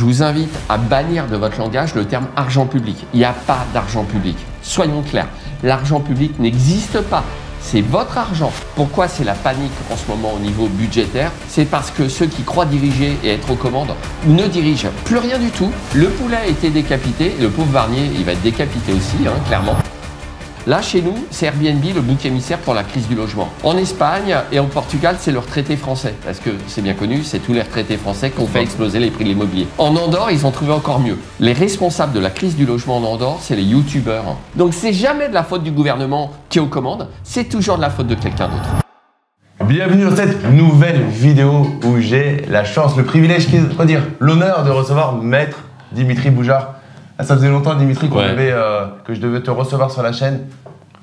vous invite à bannir de votre langage le terme argent public. Il n'y a pas d'argent public. Soyons clairs, l'argent public n'existe pas. C'est votre argent. Pourquoi c'est la panique en ce moment au niveau budgétaire? C'est parce que ceux qui croient diriger et être aux commandes ne dirigent plus rien du tout. Le poulet a été décapité, le pauvre Barnier, il va être décapité aussi, clairement. Là, chez nous, c'est Airbnb le bouc émissaire pour la crise du logement. En Espagne et en Portugal, c'est le retraité français. Parce que c'est bien connu, c'est tous les retraités français qui ont fait exploser les prix de l'immobilier. En Andorre, ils ont trouvé encore mieux. Les responsables de la crise du logement en Andorre, c'est les youtubeurs. Donc c'est jamais de la faute du gouvernement qui est aux commandes, c'est toujours de la faute de quelqu'un d'autre. Bienvenue dans cette nouvelle vidéo où j'ai la chance, le privilège, l'honneur de recevoir Maître Dimitri Boujard. Ah, ça faisait longtemps, Dimitri, que je devais te recevoir sur la chaîne.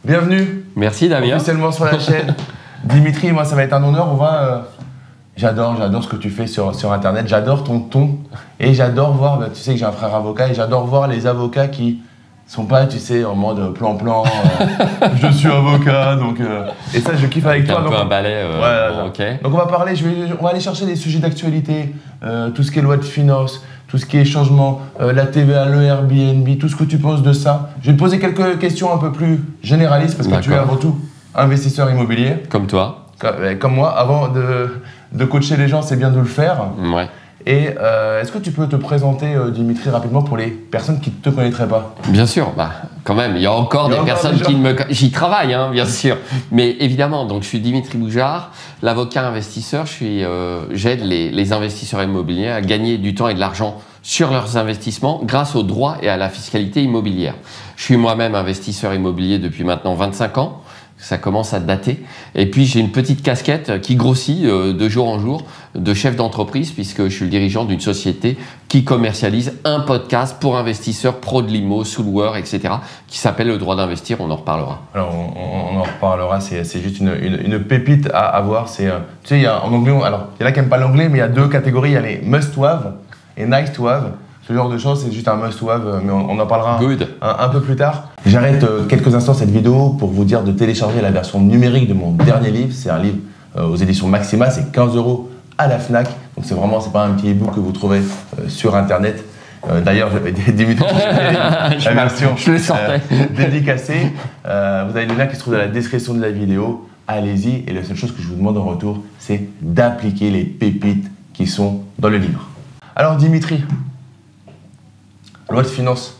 Bienvenue. Merci, Damien. Officiellement sur la chaîne. Dimitri, moi, ça va être un honneur. J'adore ce que tu fais sur Internet. J'adore ton ton. Et j'adore voir, tu sais que j'ai un frère avocat, et j'adore voir les avocats qui sont pas, tu sais, en mode plan-plan. Je suis avocat, donc. Et ça, je kiffe avec toi. Un peu un balai. Bon, ok. Donc, on va parler, on va aller chercher des sujets d'actualité, tout ce qui est loi de finances. Tout ce qui est changement, la TVA, le Airbnb, tout ce que tu penses de ça. Je vais te poser quelques questions un peu plus généralistes parce que tu es avant tout investisseur immobilier. Comme toi. Comme moi. Avant de coacher les gens, c'est bien de le faire. Ouais. Et est-ce que tu peux te présenter, Dimitri, rapidement pour les personnes qui ne te connaîtraient pas? Bien sûr, quand même, il y a encore des personnes qui ne me... J'y travaille, bien sûr. Mais évidemment, donc je suis Dimitri Boujard, l'avocat investisseur. J'aide les investisseurs immobiliers à gagner du temps et de l'argent sur leurs investissements grâce au droit et à la fiscalité immobilière. Je suis moi-même investisseur immobilier depuis maintenant 25 ans. Ça commence à dater. Et puis j'ai une petite casquette qui grossit de jour en jour de chef d'entreprise puisque je suis le dirigeant d'une société qui commercialise un podcast pour investisseurs pro de l'IMO, Soulware, etc. qui s'appelle Le Droit d'Investir. On en reparlera. Alors on en reparlera. C'est juste une pépite à avoir. Tu sais, il y a en anglais, alors il y en a qui n'aiment pas l'anglais, mais il y a deux catégories. Il y a les must to have et nice to have. Ce genre de choses, c'est juste un must-have, mais on en parlera un peu plus tard. J'arrête quelques instants cette vidéo pour vous dire de télécharger la version numérique de mon dernier livre. C'est un livre aux éditions Maxima, c'est 15 € à la Fnac. Donc c'est pas un petit e-book que vous trouvez sur Internet. D'ailleurs, Dimitri, la version dédicacée. Vous avez le lien qui se trouve dans la description de la vidéo. Allez-y, et la seule chose que je vous demande en retour, c'est d'appliquer les pépites qui sont dans le livre. Alors Dimitri, loi de finances,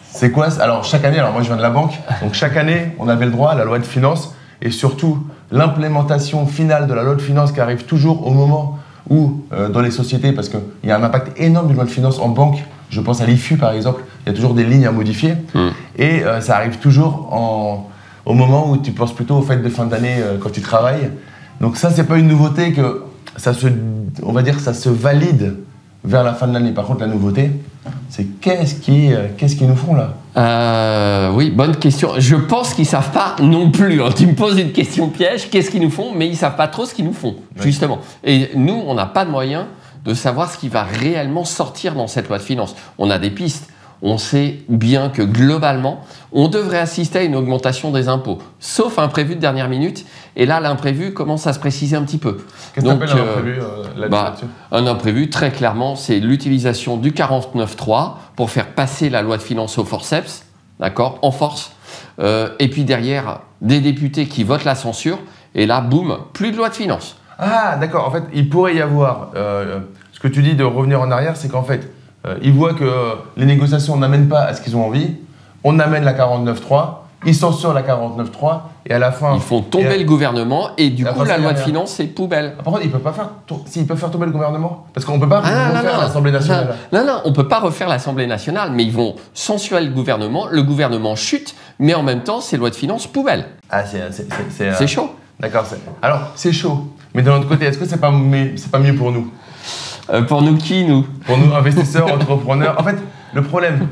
c'est quoi? Alors chaque année, moi je viens de la banque, donc chaque année on avait le droit à la loi de finances et surtout l'implémentation finale de la loi de finances qui arrive toujours au moment où dans les sociétés, parce qu'il y a un impact énorme d'une loi de finances en banque, je pense à l'IFU par exemple, il y a toujours des lignes à modifier et ça arrive toujours au moment où tu penses plutôt aux fêtes de fin d'année quand tu travailles. Donc ça c'est pas une nouveauté que ça se valide vers la fin de l'année. Par contre, la nouveauté, c'est qu'est-ce qu'ils nous font là? Oui, bonne question. Je pense qu'ils ne savent pas non plus. Tu me poses une question piège, qu'est-ce qu'ils nous font? Mais ils ne savent pas trop ce qu'ils nous font, justement. Et nous, on n'a pas de moyen de savoir ce qui va réellement sortir dans cette loi de finances. On a des pistes. On sait bien que globalement, on devrait assister à une augmentation des impôts, sauf un imprévu de dernière minute. Et là, l'imprévu commence à se préciser un petit peu. Qu'est-ce que tu appelles un imprévu là-dessus? Un imprévu, très clairement, c'est l'utilisation du 49.3 pour faire passer la loi de finances au forceps, d'accord, en force. Et puis derrière, des députés qui votent la censure. Et là, boum, plus de loi de finances. Ah, d'accord. En fait, il pourrait y avoir... ce que tu dis de revenir en arrière, c'est qu'en fait, ils voient que les négociations n'amènent pas à ce qu'ils ont envie. On amène la 49.3, ils censurent la 49.3 et à la fin... Ils font tomber le gouvernement et du coup, la loi de finances, c'est poubelle. Par contre, ils peuvent pas faire... S'ils peuvent faire tomber le gouvernement, parce qu'on ne peut pas refaire l'Assemblée nationale. Non, on ne peut pas refaire l'Assemblée nationale, mais ils vont censurer le gouvernement chute, mais en même temps, c'est loi de finances poubelle. Ah, c'est chaud. D'accord. Alors, c'est chaud, mais d'un autre côté, est-ce que c'est pas mieux pour nous? Pour nous qui, nous? Pour nous, investisseurs, entrepreneurs. En fait, le problème,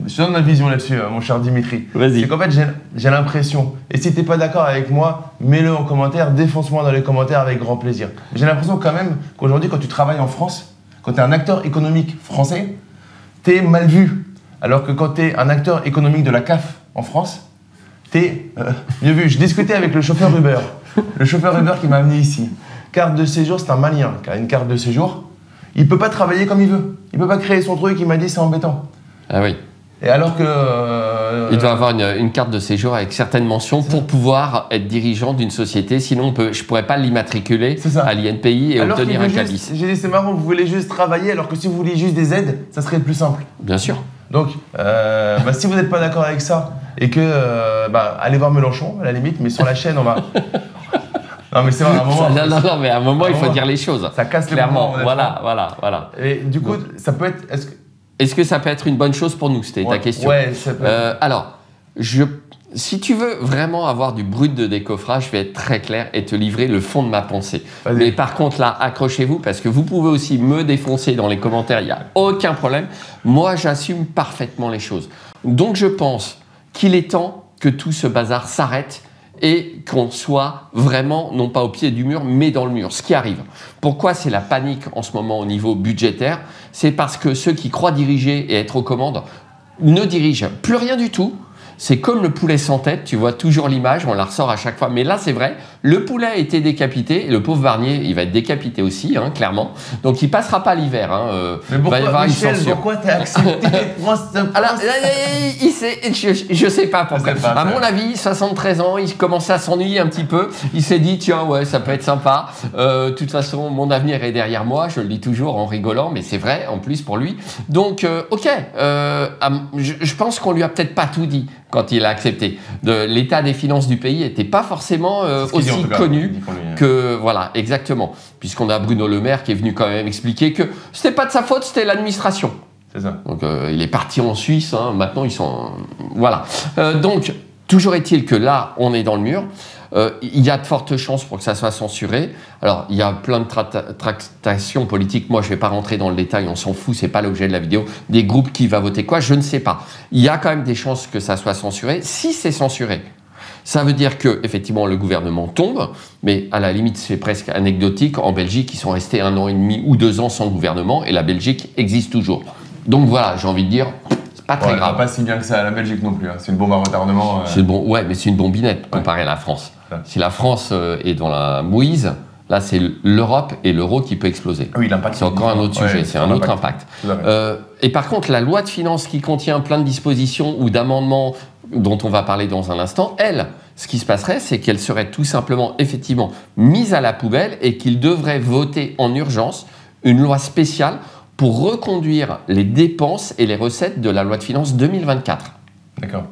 je te donne ma vision là-dessus, mon cher Dimitri. Vas-y. C'est qu'en fait, j'ai l'impression, et si tu n'es pas d'accord avec moi, mets-le en commentaire, défonce-moi dans les commentaires avec grand plaisir. J'ai l'impression quand même qu'aujourd'hui, quand tu travailles en France, quand tu es un acteur économique français, tu es mal vu. Alors que quand tu es un acteur économique de la CAF en France, tu es mieux vu. Je discutais avec le chauffeur Uber. Le chauffeur Uber qui m'a amené ici. Carte de séjour, c'est un Malien qui a une carte de séjour. Il ne peut pas travailler comme il veut. Il peut pas créer son truc, il m'a dit c'est embêtant. Ah oui. Et alors que... il doit avoir une carte de séjour avec certaines mentions pour pouvoir être dirigeant d'une société, sinon je ne pourrais pas l'immatriculer à l'INPI et obtenir un cabis. J'ai dit c'est marrant, vous voulez juste travailler alors que si vous voulez juste des aides, ça serait plus simple. Bien sûr. Donc, si vous n'êtes pas d'accord avec ça et que... allez voir Mélenchon à la limite, mais sur la chaîne on va... Non mais c'est vrai, à un moment... Non, mais à un moment il faut dire les choses. Ça casse les clairement. Voilà. Et du coup, ça peut être... Est-ce que ça peut être une bonne chose pour nous? C'était ta question. Ouais, ça peut être... Alors, si tu veux vraiment avoir du brut de décoffrage, je vais être très clair et te livrer le fond de ma pensée. Mais par contre, là, accrochez-vous parce que vous pouvez aussi me défoncer dans les commentaires, il n'y a aucun problème. Moi, j'assume parfaitement les choses. Donc, je pense qu'il est temps que tout ce bazar s'arrête et qu'on soit vraiment, non pas au pied du mur, mais dans le mur. Ce qui arrive. Pourquoi c'est la panique en ce moment au niveau budgétaire? C'est parce que ceux qui croient diriger et être aux commandes ne dirigent plus rien du tout. C'est comme le poulet sans tête, tu vois toujours l'image, on la ressort à chaque fois. Mais là, c'est vrai, le poulet a été décapité, et le pauvre Barnier, il va être décapité aussi, clairement. Donc, il ne passera pas l'hiver. Mais pourquoi, Michel, pourquoi tu as accepté Alors, je ne sais pas pourquoi. À mon avis, 73 ans, il commençait à s'ennuyer un petit peu. Il s'est dit, tiens, ouais, ça peut être sympa. De toute façon, mon avenir est derrière moi. Je le dis toujours en rigolant, mais c'est vrai, en plus, pour lui. Donc, ok, je pense qu'on lui a peut-être pas tout dit quand il a accepté. L'état des finances du pays n'était pas forcément aussi connu que... Voilà, exactement. Puisqu'on a Bruno Le Maire qui est venu quand même expliquer que c'était pas de sa faute, c'était l'administration. C'est ça. Donc, il est parti en Suisse, maintenant ils sont... Voilà. Donc, toujours est-il que là, on est dans le mur. Il y a de fortes chances pour que ça soit censuré. Alors, il y a plein de tractations politiques. Moi, je ne vais pas rentrer dans le détail, on s'en fout, ce n'est pas l'objet de la vidéo. Des groupes qui va voter quoi, je ne sais pas. Il y a quand même des chances que ça soit censuré. Si c'est censuré, ça veut dire que effectivement le gouvernement tombe, mais à la limite, c'est presque anecdotique. En Belgique, ils sont restés 1 an et demi ou 2 ans sans gouvernement et la Belgique existe toujours. Donc voilà, j'ai envie de dire... Pas très grave. Pas si bien que ça à la Belgique non plus. C'est une bombe à retardement. Ouais, mais c'est une bombinette comparée à la France. Ouais. Si la France est dans la mouise, là c'est l'Europe et l'euro qui peut exploser. Oui, l'impact. C'est encore un autre sujet, c'est un autre impact. Et par contre, la loi de finances qui contient plein de dispositions ou d'amendements dont on va parler dans un instant, elle, ce qui se passerait, c'est qu'elle serait tout simplement, effectivement, mise à la poubelle et qu'il devrait voter en urgence une loi spéciale pour reconduire les dépenses et les recettes de la loi de finances 2024. D'accord.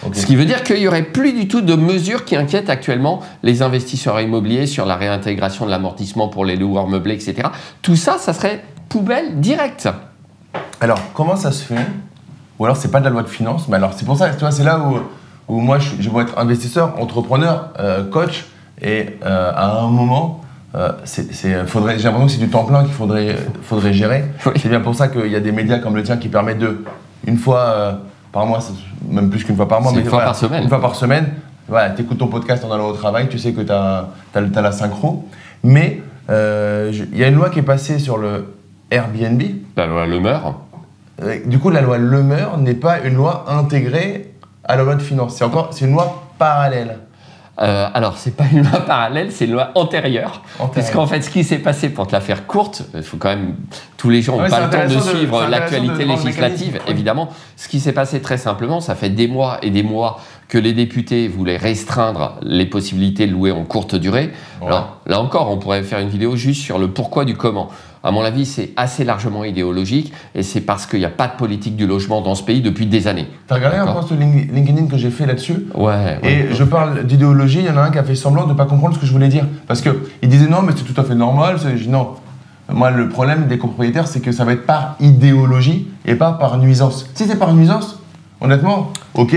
Okay. Ce qui veut dire qu'il n'y aurait plus du tout de mesures qui inquiètent actuellement les investisseurs immobiliers sur la réintégration de l'amortissement pour les loueurs meublés, etc. Tout ça, ça serait poubelle directe. Alors, comment ça se fait? Ou alors, c'est pas de la loi de finances, mais alors c'est pour ça, tu vois, c'est là où moi, je veux être investisseur, entrepreneur, coach, et à un moment... j'ai l'impression que c'est du temps plein qu'il faudrait gérer. Oui. C'est bien pour ça qu'il y a des médias comme le tien qui permettent une fois par mois, même plus qu'une fois par mois, mais une fois par semaine. Une fois par semaine, voilà, tu écoutes ton podcast en allant au travail, tu sais que tu as la synchro. Mais il y a une loi qui est passée sur le Airbnb. La loi Le Meur. Du coup, la loi Le Meur n'est pas une loi intégrée à la loi de finances. C'est une loi parallèle. Alors, c'est pas une loi parallèle, c'est une loi antérieure. Puisqu'en fait, ce qui s'est passé, pour te la faire courte, il faut quand même... Tous les gens n'ont pas le temps de suivre l'actualité législative, évidemment. Ce qui s'est passé très simplement, ça fait des mois et des mois que les députés voulaient restreindre les possibilités de louer en courte durée. Ouais. Alors, là encore, on pourrait faire une vidéo juste sur le pourquoi du comment. À mon avis, c'est assez largement idéologique et c'est parce qu'il n'y a pas de politique du logement dans ce pays depuis des années. T'as regardé un post LinkedIn que j'ai fait là-dessus? Ouais. Et je parle d'idéologie, il y en a un qui a fait semblant de ne pas comprendre ce que je voulais dire. Parce qu'il disait non, mais c'est tout à fait normal. Je dis non. Moi, le problème des copropriétaires, c'est que ça va être par idéologie et pas par nuisance. Si c'est par nuisance, honnêtement, ok.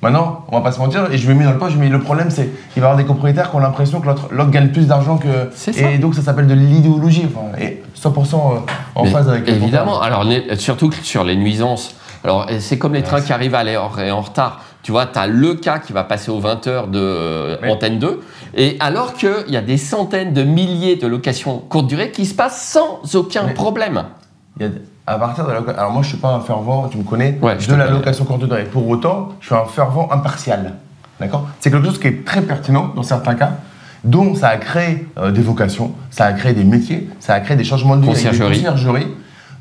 Maintenant, on va pas se mentir, et je vais mis dans le poche, mais le problème, c'est qu'il va y avoir des copropriétaires qui ont l'impression que l'autre gagne plus d'argent que... Et donc, ça s'appelle de l'idéologie, et 100% en phase avec les évidemment, alors surtout sur les nuisances. Alors, c'est comme les trains qui arrivent à l'heure et en retard. Tu vois, tu as le cas qui va passer aux 20h de Antenne 2, et alors qu'il y a des centaines de milliers de locations courte durée qui se passent sans aucun problème. À partir de la... Alors moi, je ne suis pas un fervent, tu me connais, de la location courte durée. Pour autant, je suis un fervent impartial. D'accord? C'est quelque chose qui est très pertinent dans certains cas, dont ça a créé des vocations, ça a créé des métiers, ça a créé des changements de vie, des conciergeries.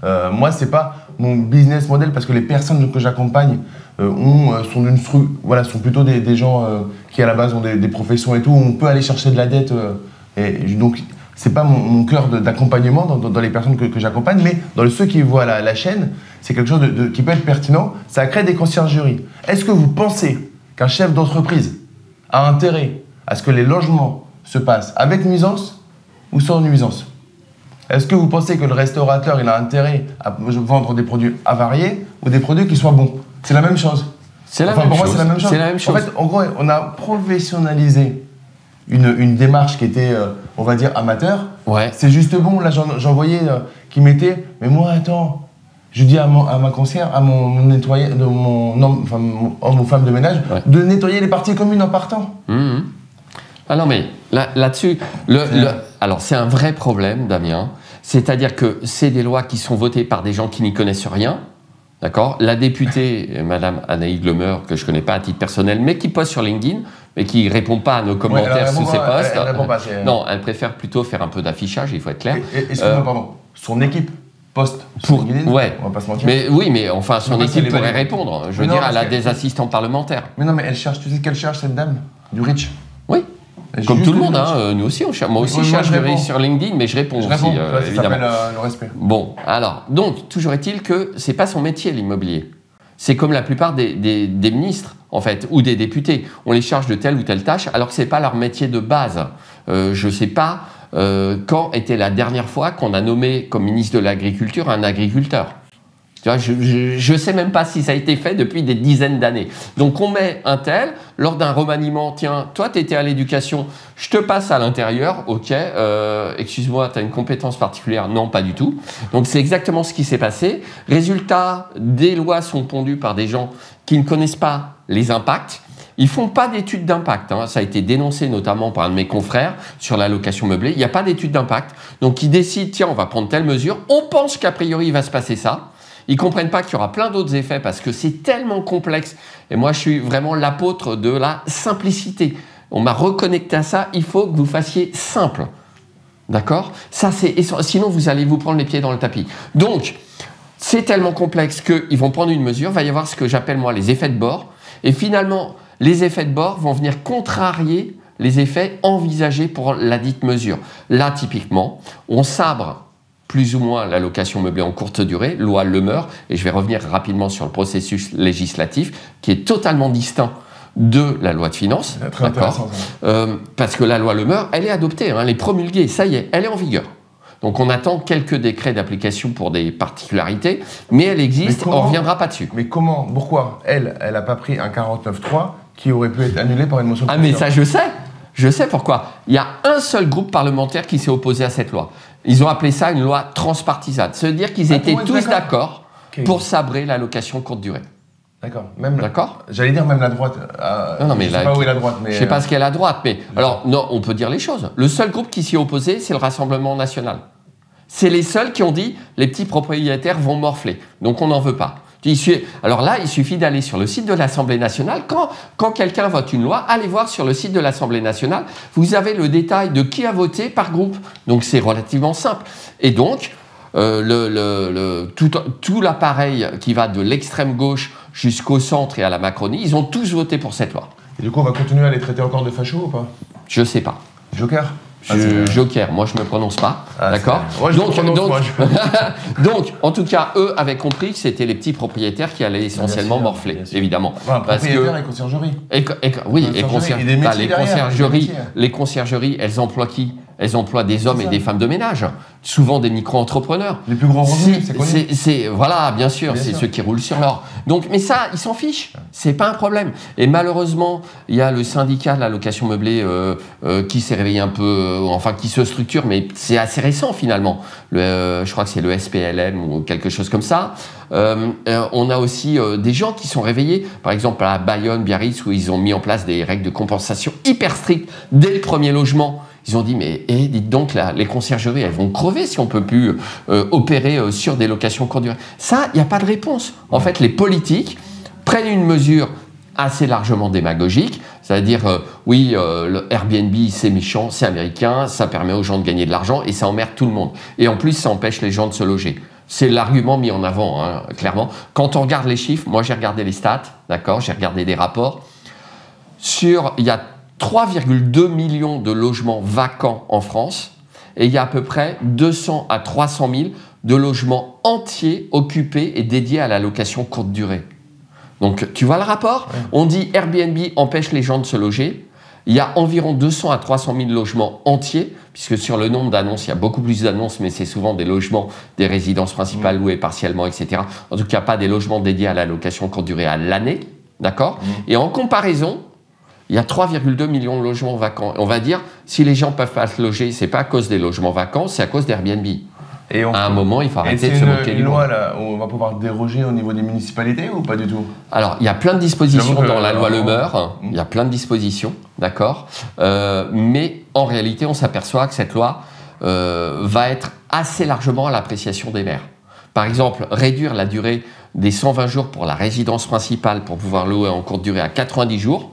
Moi, c'est pas mon business model parce que les personnes que j'accompagne sont plutôt des gens qui, à la base, ont des professions et tout, où on peut aller chercher de la dette. Donc, c'est pas mon cœur d'accompagnement dans les personnes que j'accompagne, mais dans ceux qui voient la chaîne, c'est quelque chose qui peut être pertinent. Ça crée des conciergeries. Est-ce que vous pensez qu'un chef d'entreprise a intérêt à ce que les logements se passent avec nuisance ou sans nuisance? Est-ce que vous pensez que le restaurateur il a intérêt à vendre des produits avariés ou des produits qui soient bons? C'est la même chose. C'est la même chose. C'est la même chose. En fait, en gros, on a professionnalisé une démarche qui était, on va dire, amateur. Ouais. C'est juste bon. Là, j'en voyais qui mettaient, mais moi, attends, je dis à ma concierge, à mon nettoyeur, mon homme ou femme de ménage, de nettoyer les parties communes en partant. Mmh. Ah non, mais là-dessus, alors c'est un vrai problème, Damien. C'est-à-dire que c'est des lois qui sont votées par des gens qui n'y connaissent rien. D'accord. La députée, Madame Anaïs Glemer, que je ne connais pas à titre personnel, mais qui poste sur LinkedIn, mais qui ne répond pas à nos commentaires sous ses posts. Elle répond pas, non, elle préfère plutôt faire un peu d'affichage, il faut être clair. Excuse-moi, pardon. Son équipe poste sur LinkedIn, ouais. On va pas se mentir. Mais oui, mais enfin, son équipe pourrait répondre. Je veux dire, elle a des assistants parlementaires. Mais non, mais elle cherche, tu sais qu'elle cherche, cette dame? Du rich. Oui. Comme tout le monde, hein, nous aussi, moi aussi je cherche du riche sur LinkedIn, mais je réponds aussi, évidemment. Ça s'appelle le respect. Bon, alors, donc, toujours est-il que c'est pas son métier, l'immobilier. C'est comme la plupart des ministres, en fait, ou des députés. On les charge de telle ou telle tâche, alors que c'est pas leur métier de base. Je sais pas quand était la dernière fois qu'on a nommé comme ministre de l'Agriculture un agriculteur. Je ne sais même pas si ça a été fait depuis des dizaines d'années. Donc on met un tel, lors d'un remaniement, tiens, toi tu étais à l'éducation, je te passe à l'intérieur, ok, excuse-moi, tu as une compétence particulière? Non, pas du tout. Donc c'est exactement ce qui s'est passé. Résultat, des lois sont pondues par des gens qui ne connaissent pas les impacts. Ils ne font pas d'études d'impact. Hein. Ça a été dénoncé notamment par un de mes confrères sur la location meublée. Il n'y a pas d'études d'impact. Donc ils décident, tiens, on va prendre telle mesure. On pense qu'a priori il va se passer ça. Ils ne comprennent pas qu'il y aura plein d'autres effets parce que c'est tellement complexe. Et moi, je suis vraiment l'apôtre de la simplicité. On m'a reconnecté à ça. Il faut que vous fassiez simple. D'accord? Ça, sinon, vous allez vous prendre les pieds dans le tapis. Donc, c'est tellement complexe qu'ils vont prendre une mesure. Il va y avoir ce que j'appelle, moi, les effets de bord. Et finalement, les effets de bord vont venir contrarier les effets envisagés pour la dite mesure. Là, typiquement, on sabre plus ou moins la location meublée en courte durée, loi Lemer, et je vais revenir rapidement sur le processus législatif qui est totalement distinct de la loi de finances, d'accord, parce que la loi Lemer, elle est adoptée, hein, elle est promulguée, ça y est, elle est en vigueur. Donc on attend quelques décrets d'application pour des particularités, mais elle existe, on ne reviendra pas dessus. Mais comment, pourquoi elle n'a pas pris un 49.3 qui aurait pu être annulé par une motion de censure? Ah mais ça je sais pourquoi. Il y a un seul groupe parlementaire qui s'est opposé à cette loi. Ils ont appelé ça une loi transpartisane. Ça veut dire qu'ils étaient tous d'accord pour sabrer la location courte durée. D'accord. D'accord. J'allais dire même la droite. Non, mais je ne sais pas où est la droite. Mais je ne sais pas ce qu'est la droite, mais alors non, on peut dire les choses. Le seul groupe qui s'y est opposé, c'est le Rassemblement national. C'est les seuls qui ont dit les petits propriétaires vont morfler, donc on n'en veut pas. Alors là, il suffit d'aller sur le site de l'Assemblée nationale. Quand quelqu'un vote une loi, allez voir sur le site de l'Assemblée nationale. Vous avez le détail de qui a voté par groupe. Donc c'est relativement simple. Et donc, tout l'appareil qui va de l'extrême gauche jusqu'au centre et à la Macronie, ils ont tous voté pour cette loi. Et du coup, on va continuer à les traiter encore de fachos ou pas? Je sais pas. Joker? Joker, moi je me prononce pas, d'accord. Ouais, donc, en tout cas, eux avaient compris que c'était les petits propriétaires qui allaient essentiellement morfler, évidemment. Ouais, propriétaire et conciergerie. Oui, les conciergeries, elles emploient qui? Elles emploient des hommes et des femmes de ménage, souvent des micro-entrepreneurs. Les plus grands revenus, c'est connu. Voilà, bien sûr, c'est ceux qui roulent sur l'or. Donc, mais ça, ils s'en fichent. C'est pas un problème. Et malheureusement, il y a le syndicat de la location meublée qui s'est réveillé un peu, enfin qui se structure, mais c'est assez récent finalement. Je crois que c'est le SPLM ou quelque chose comme ça. On a aussi des gens qui sont réveillés, par exemple à Bayonne, Biarritz, où ils ont mis en place des règles de compensation hyper strictes dès le premier logement. Ils ont dit, mais dites donc, les conciergeries, elles vont crever si on ne peut plus opérer sur des locations courte durée. Ça, il n'y a pas de réponse. En fait, les politiques prennent une mesure assez largement démagogique, c'est-à-dire, le Airbnb, c'est méchant, c'est américain, ça permet aux gens de gagner de l'argent et ça emmerde tout le monde. Et en plus, ça empêche les gens de se loger. C'est l'argument mis en avant, hein, clairement. Quand on regarde les chiffres, moi j'ai regardé les stats, d'accord, j'ai regardé des rapports. Il y a 3,2 millions de logements vacants en France et il y a à peu près 200 à 300 000 de logements entiers occupés et dédiés à la location courte durée. Donc tu vois le rapport? Ouais. On dit Airbnb empêche les gens de se loger. Il y a environ 200 à 300 000 logements entiers, puisque sur le nombre d'annonces, il y a beaucoup plus d'annonces, mais c'est souvent des logements, des résidences principales louées partiellement, etc. En tout cas, pas des logements dédiés à la location courte durée à l'année, d'accord? Et en comparaison, il y a 3,2 millions de logements vacants. On va dire, si les gens ne peuvent pas se loger, ce n'est pas à cause des logements vacants, c'est à cause d'Airbnb. Et à un moment, il faut arrêter de se moquer du monde. C'est une loi là, où on va pouvoir déroger au niveau des municipalités ou pas du tout? Alors, il y a plein de dispositions dans la loi Le Meur. Il y a plein de dispositions, d'accord. Mais en réalité, on s'aperçoit que cette loi va être assez largement à l'appréciation des maires. Par exemple, réduire la durée des 120 jours pour la résidence principale pour pouvoir louer en courte durée à 90 jours,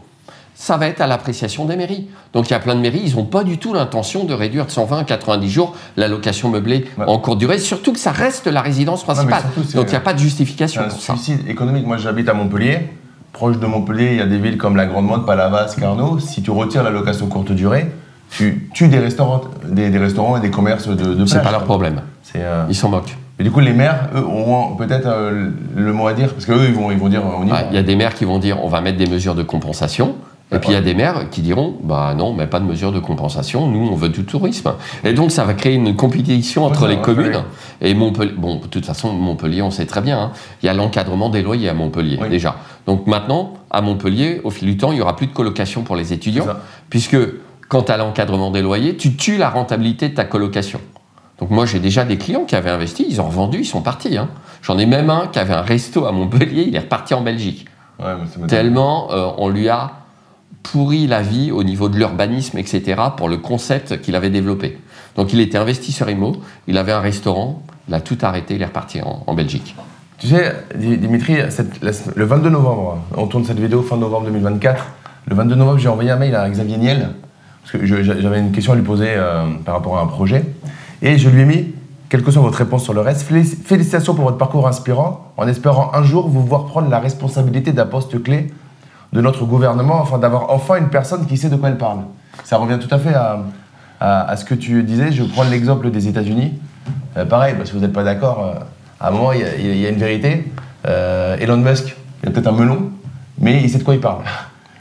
ça va être à l'appréciation des mairies. Donc il y a plein de mairies, ils n'ont pas du tout l'intention de réduire de 120 à 90 jours la location meublée en courte durée, surtout que ça reste la résidence principale. Donc il n'y a pas de justification pour ça. C'est un suicide économique. Moi j'habite à Montpellier. Proche de Montpellier, il y a des villes comme la Grande-Motte, Palavas, Carnot. Si tu retires la location courte durée, tu tues des restaurants et des commerces de plage. C'est pas leur problème. Ils s'en moquent. Mais du coup, les maires, eux, auront peut-être le mot à dire, parce qu'eux, ils vont dire on y va. Il y a des maires qui vont dire on va mettre des mesures de compensation. Et puis il y a des maires qui diront bah non, mais pas de mesure de compensation, nous on veut du tourisme. Et donc ça va créer une compétition entre les communes. Et Montpellier, bon, de toute façon, Montpellier, on sait très bien, hein, il y a l'encadrement des loyers à Montpellier déjà. Donc maintenant, à Montpellier, au fil du temps, il n'y aura plus de colocation pour les étudiants, puisque quand tu as l'encadrement des loyers, tu tues la rentabilité de ta colocation. Donc moi j'ai déjà des clients qui avaient investi, ils ont revendu, ils sont partis. Hein. J'en ai même un qui avait un resto à Montpellier, il est reparti en Belgique. Tellement on lui a pourri la vie au niveau de l'urbanisme, etc., pour le concept qu'il avait développé. Donc il était investisseur IMO, il avait un restaurant, il a tout arrêté, il est reparti en Belgique. Tu sais, Dimitri, le 22 novembre, on tourne cette vidéo fin novembre 2024, le 22 novembre, j'ai envoyé un mail à Xavier Niel, parce que j'avais une question à lui poser par rapport à un projet, et je lui ai mis, quelle que soit votre réponse sur le reste, félicitations pour votre parcours inspirant, en espérant un jour vous voir prendre la responsabilité d'un poste clé de notre gouvernement, afin d'avoir enfin une personne qui sait de quoi elle parle. Ça revient tout à fait à ce que tu disais. Je prends l'exemple des États-Unis. Pareil, si vous n'êtes pas d'accord, à un moment, il y a une vérité. Elon Musk, il a peut-être un melon, mais il sait de quoi il parle.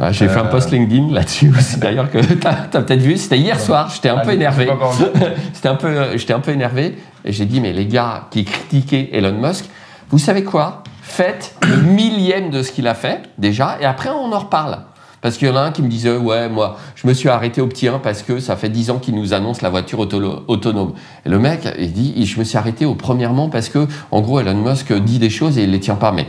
J'ai fait un post LinkedIn là-dessus aussi, d'ailleurs, que tu as peut-être vu. C'était hier soir, j'étais un peu énervé. J'étais un peu énervé, et j'ai dit, mais les gars qui critiquaient Elon Musk, vous savez quoi? Faites le millième de ce qu'il a fait, déjà, et après, on en reparle. Parce qu'il y en a un qui me disait, ouais, moi, je me suis arrêté au petit 1 parce que ça fait 10 ans qu'il nous annonce la voiture autonome. Et le mec, il dit, je me suis arrêté au premièrement parce que, en gros, Elon Musk dit des choses et il les tient pas. Mais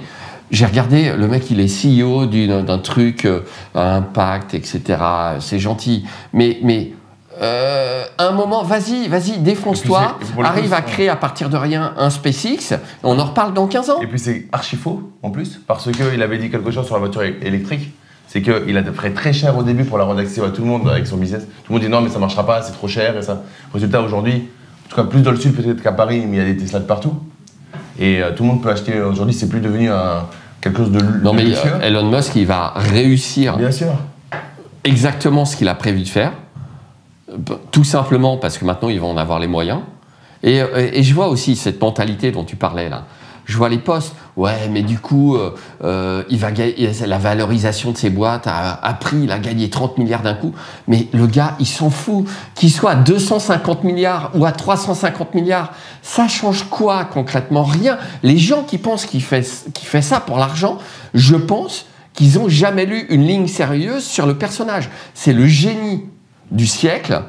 j'ai regardé, le mec, il est CEO d'un truc à impact, etc. C'est gentil. Mais à un moment, vas-y, défonce-toi, arrive à créer à partir de rien un SpaceX, on en reparle dans 15 ans. Et puis c'est archi faux, en plus, parce qu'il avait dit quelque chose sur la voiture électrique, c'est qu'il a fait très cher au début pour la rendre accessible à tout le monde avec son business. Tout le monde dit non mais ça marchera pas, c'est trop cher et ça. Résultat aujourd'hui, en tout cas plus dans le sud peut-être qu'à Paris, mais il y a des Tesla de partout. Et tout le monde peut acheter, aujourd'hui c'est plus devenu quelque chose de non mais Elon Musk, il va réussir bien sûr exactement ce qu'il a prévu de faire. Tout simplement parce que maintenant ils vont en avoir les moyens. Et je vois aussi cette mentalité dont tu parlais là. Je vois les posts, ouais, mais du coup, il va gagner, la valorisation de ses boîtes a pris, il a gagné 30 milliards d'un coup. Mais le gars, il s'en fout. Qu'il soit à 250 milliards ou à 350 milliards, ça change quoi concrètement? Rien. Les gens qui pensent qu'il fait ça pour l'argent, je pense qu'ils n'ont jamais lu une ligne sérieuse sur le personnage. C'est le génie du siècle,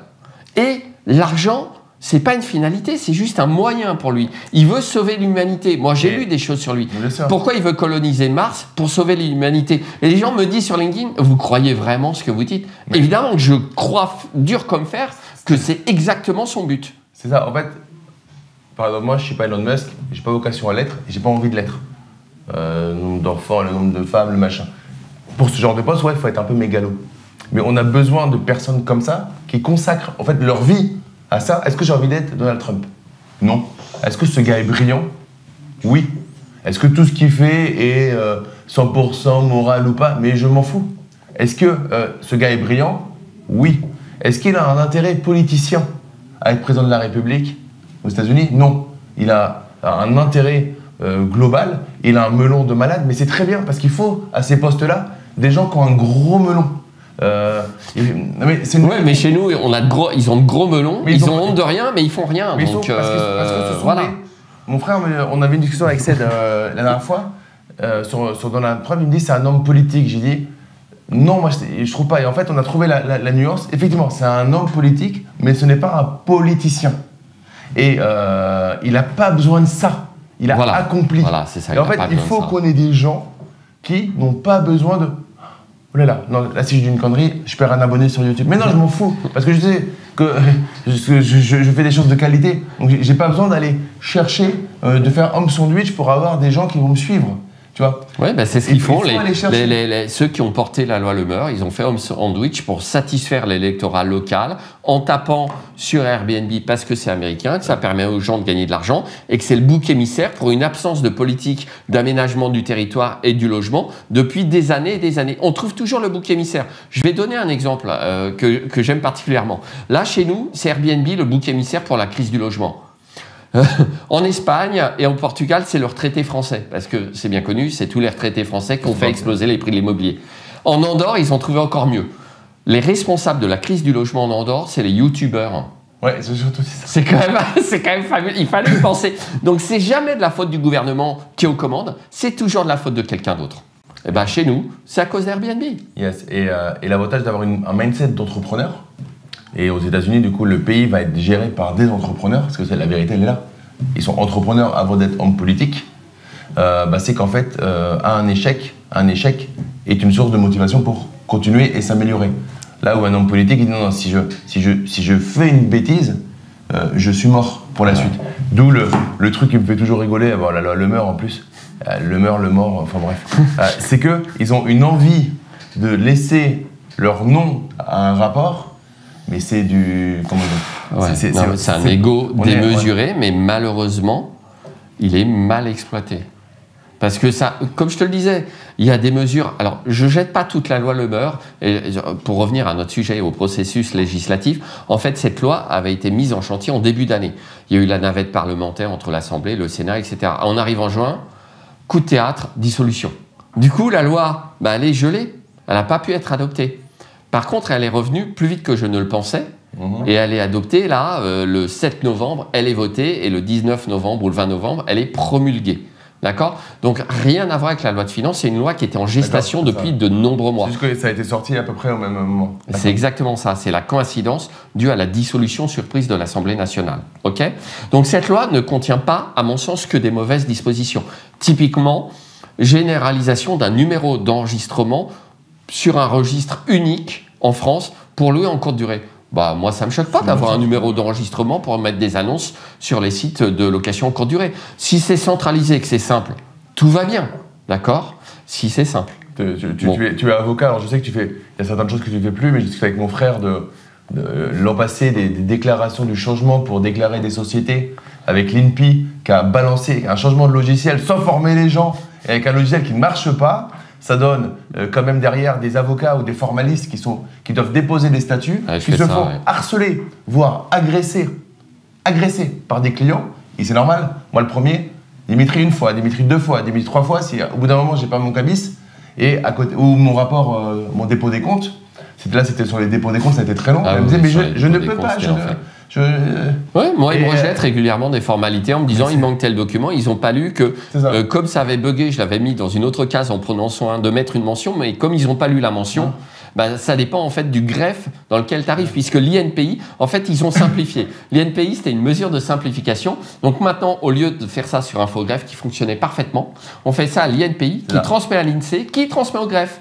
et l'argent, c'est pas une finalité, c'est juste un moyen pour lui. Il veut sauver l'humanité. Moi, j'ai lu des choses sur lui. Pourquoi il veut coloniser Mars? Pour sauver l'humanité. Et les gens me disent sur LinkedIn, vous croyez vraiment ce que vous dites? Évidemment que je crois dur comme fer que c'est exactement son but. C'est ça, en fait, par exemple, moi, je suis pas Elon Musk, j'ai pas vocation à l'être, et j'ai pas envie de l'être. Le nombre d'enfants, le nombre de femmes, le machin. Pour ce genre de poste, ouais, il faut être un peu mégalo. Mais on a besoin de personnes comme ça qui consacrent en fait leur vie à ça. Est-ce que j'ai envie d'être Donald Trump? Non. Est-ce que ce gars est brillant? Oui. Est-ce que tout ce qu'il fait est 100% moral ou pas? Mais je m'en fous. Est-ce que ce gars est brillant? Oui. Est-ce qu'il a un intérêt politicien à être président de la République aux États-Unis? Non. Il a un intérêt global, il a un melon de malade, mais c'est très bien parce qu'il faut à ces postes-là des gens qui ont un gros melon. Mais chez nous, ils ont de gros melons, ils ont honte de rien, mais ils font rien. Mais donc, parce que ce sont voilà. Mon frère, on avait une discussion avec Ced la dernière fois sur Donald Trump. Il me dit c'est un homme politique. J'ai dit non, moi je trouve pas. Et en fait, on a trouvé la nuance. Effectivement, c'est un homme politique, mais ce n'est pas un politicien. Et il n'a pas besoin de ça. Il a accompli. Voilà, c'est ça. Et en fait, il faut qu'on ait des gens qui n'ont pas besoin de. Oh là là, non, là si je dis une connerie, je perds un abonné sur YouTube. Mais non, je m'en fous, parce que je sais que je fais des choses de qualité. Donc j'ai pas besoin d'aller chercher, de faire homme sandwich pour avoir des gens qui vont me suivre. Tu vois? Oui, bah c'est ce qu'ils font. Ceux qui ont porté la loi Le Meur, ils ont fait homme sandwich pour satisfaire l'électorat local en tapant sur Airbnb parce que c'est américain, que ça permet aux gens de gagner de l'argent et que c'est le bouc émissaire pour une absence de politique d'aménagement du territoire et du logement depuis des années et des années. On trouve toujours le bouc émissaire. Je vais donner un exemple que j'aime particulièrement. Là, chez nous, c'est Airbnb le bouc émissaire pour la crise du logement. En Espagne et en Portugal, c'est le retraité français, parce que c'est bien connu, c'est tous les retraités français qui ont fait exploser les prix de l'immobilier. En Andorre, ils ont trouvé encore mieux. Les responsables de la crise du logement en Andorre, c'est les youtubeurs. Ouais, c'est surtout ça. C'est quand même fabuleux, il fallait y penser. Donc c'est jamais de la faute du gouvernement qui est aux commandes, c'est toujours de la faute de quelqu'un d'autre. Et ben chez nous, c'est à cause d'Airbnb. Yes, et l'avantage d'avoir un mindset d'entrepreneur. Et aux États-Unis, du coup, le pays va être géré par des entrepreneurs, parce que la vérité, elle est là. Ils sont entrepreneurs avant d'être hommes politiques. C'est qu'en fait, un échec est une source de motivation pour continuer et s'améliorer. Là où un homme politique, il dit non, si je fais une bêtise, je suis mort pour la suite. D'où le truc qui me fait toujours rigoler, avoir la loi Le Meur en plus. Le mort, enfin bref. C'est qu'ils ont une envie de laisser leur nom à un rapport. Mais c'est du. Comment dire? C'est un ego démesuré, mais malheureusement, il est mal exploité. Parce que ça, comme je te le disais, il y a des mesures. Alors, je ne jette pas toute la loi Le Meur. Et pour revenir à notre sujet, au processus législatif, en fait, cette loi avait été mise en chantier en début d'année. Il y a eu la navette parlementaire entre l'Assemblée, le Sénat, etc. On arrive en juin, coup de théâtre, dissolution. Du coup, la loi, elle est gelée. Elle n'a pas pu être adoptée. Par contre, elle est revenue plus vite que je ne le pensais et elle est adoptée là, le 7 novembre, elle est votée et le 19 novembre ou le 20 novembre, elle est promulguée. D'accord? Donc, rien à voir avec la loi de finances, c'est une loi qui était en gestation depuis de nombreux mois. C'est juste que ça a été sorti à peu près au même moment. C'est exactement ça, c'est la coïncidence due à la dissolution surprise de l'Assemblée nationale. Okay? Donc, cette loi ne contient pas, à mon sens, que des mauvaises dispositions. Typiquement, généralisation d'un numéro d'enregistrement sur un registre unique en France pour louer en courte durée. Moi, ça ne me choque pas d'avoir un numéro d'enregistrement pour mettre des annonces sur les sites de location en courte durée. Si c'est centralisé et que c'est simple, tout va bien, d'accord? Si c'est simple. Tu es avocat, alors je sais que il y a certaines choses que tu ne fais plus, mais je discutais avec mon frère l'an passé des déclarations du changement pour déclarer des sociétés avec l'INPI qui a balancé un changement de logiciel sans former les gens et avec un logiciel qui ne marche pas. Ça donne quand même derrière des avocats ou des formalistes qui doivent déposer des statuts, qui se font harceler, voire agresser par des clients. Et c'est normal. Moi, le premier, Dimitri une fois, Dimitri deux fois, Dimitri trois fois. Si au bout d'un moment, j'ai pas mon cabis et à côté, ou mon rapport, mon dépôt des comptes, c'était sur les dépôts des comptes, ça a été très long. Elle me disait, mais je ne peux pas. Moi, ils me rejettent régulièrement des formalités en me disant il manque tel document. Ils n'ont pas lu que, comme ça avait bugué, je l'avais mis dans une autre case en prenant soin de mettre une mention, mais comme ils n'ont pas lu la mention, ça dépend en fait du greffe dans lequel tu arrives, puisque l'INPI, en fait, ils ont simplifié. L'INPI, c'était une mesure de simplification. Donc maintenant, au lieu de faire ça sur Infogreffe qui fonctionnait parfaitement, on fait ça à l'INPI qui transmet à l'INSEE, qui transmet au greffe.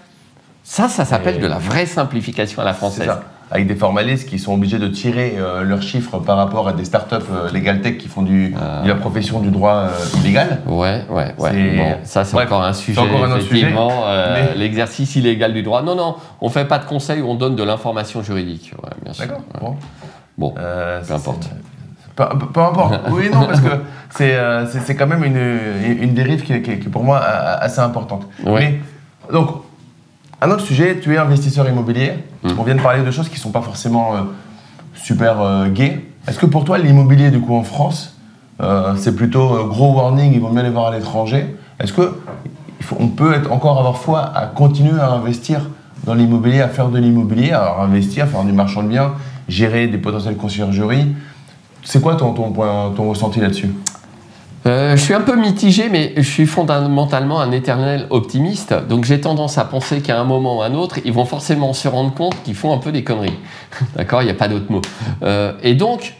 Ça s'appelle de la vraie simplification à la française. Avec des formalistes qui sont obligés de tirer leurs chiffres par rapport à des startups legal tech qui font de la profession du droit illégal. Ouais. Ça, c'est encore un sujet, effectivement. L'exercice illégal du droit. Non, on ne fait pas de conseils, on donne de l'information juridique. Ouais, bien sûr. D'accord. Bon, peu importe. Peu importe. Oui, non, parce que c'est quand même une dérive qui est pour moi assez importante. Ouais. Mais, donc, un autre sujet, tu es investisseur immobilier. On vient de parler de choses qui ne sont pas forcément super gaies. Est-ce que pour toi, l'immobilier, du coup, en France, c'est plutôt gros warning, il vaut mieux aller voir à l'étranger? Est-ce qu'on peut encore avoir foi à continuer à investir dans l'immobilier, à faire de l'immobilier, à investir, faire du marchand de biens, gérer des potentielles conciergeries? C'est quoi ton ressenti là-dessus? Je suis un peu mitigé, mais je suis fondamentalement un éternel optimiste. Donc j'ai tendance à penser qu'à un moment ou à un autre, ils vont forcément se rendre compte qu'ils font un peu des conneries. D'accord? Il n'y a pas d'autre mot. Et donc,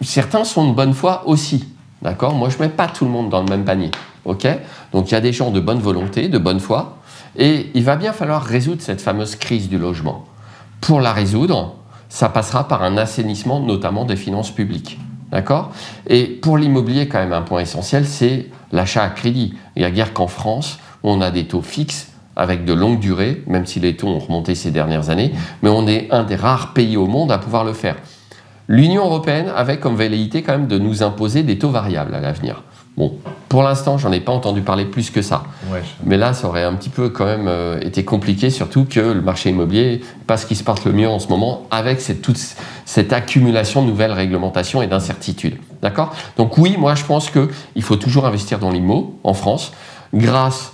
certains sont de bonne foi aussi. D'accord? Moi, je ne mets pas tout le monde dans le même panier. Ok? Donc il y a des gens de bonne volonté, de bonne foi. Et il va bien falloir résoudre cette fameuse crise du logement. Pour la résoudre, ça passera par un assainissement, notamment des finances publiques. D'accord? Et pour l'immobilier, quand même, un point essentiel, c'est l'achat à crédit. Il n'y a guère qu'en France, où on a des taux fixes avec de longue durée, même si les taux ont remonté ces dernières années, mais on est un des rares pays au monde à pouvoir le faire. L'Union européenne avait comme velléité quand même de nous imposer des taux variables à l'avenir. Bon, pour l'instant, j'en ai pas entendu parler plus que ça. Ouais, mais là, ça aurait un petit peu quand même été compliqué, surtout que le marché immobilier, pas ce qui se passe le mieux en ce moment, avec toute cette accumulation de nouvelles réglementations et d'incertitudes. D'accord? Donc oui, moi je pense qu'il faut toujours investir dans l'immo en France, grâce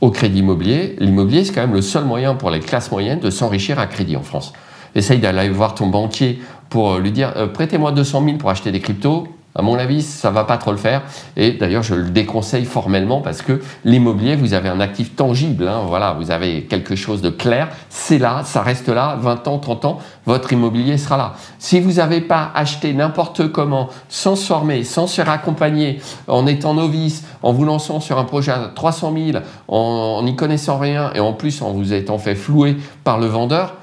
au crédit immobilier. L'immobilier, c'est quand même le seul moyen pour les classes moyennes de s'enrichir à crédit en France. Essaye d'aller voir ton banquier pour lui dire prêtez-moi 200 000 pour acheter des cryptos. À mon avis, ça ne va pas trop le faire. Et d'ailleurs, je le déconseille formellement parce que l'immobilier, vous avez un actif tangible. Hein, voilà, vous avez quelque chose de clair. C'est là, ça reste là. 20 ans, 30 ans, votre immobilier sera là. Si vous n'avez pas acheté n'importe comment, sans se former, sans se faire accompagner, en étant novice, en vous lançant sur un projet à 300 000, en n'y connaissant rien et en plus en vous étant fait flouer par le vendeur,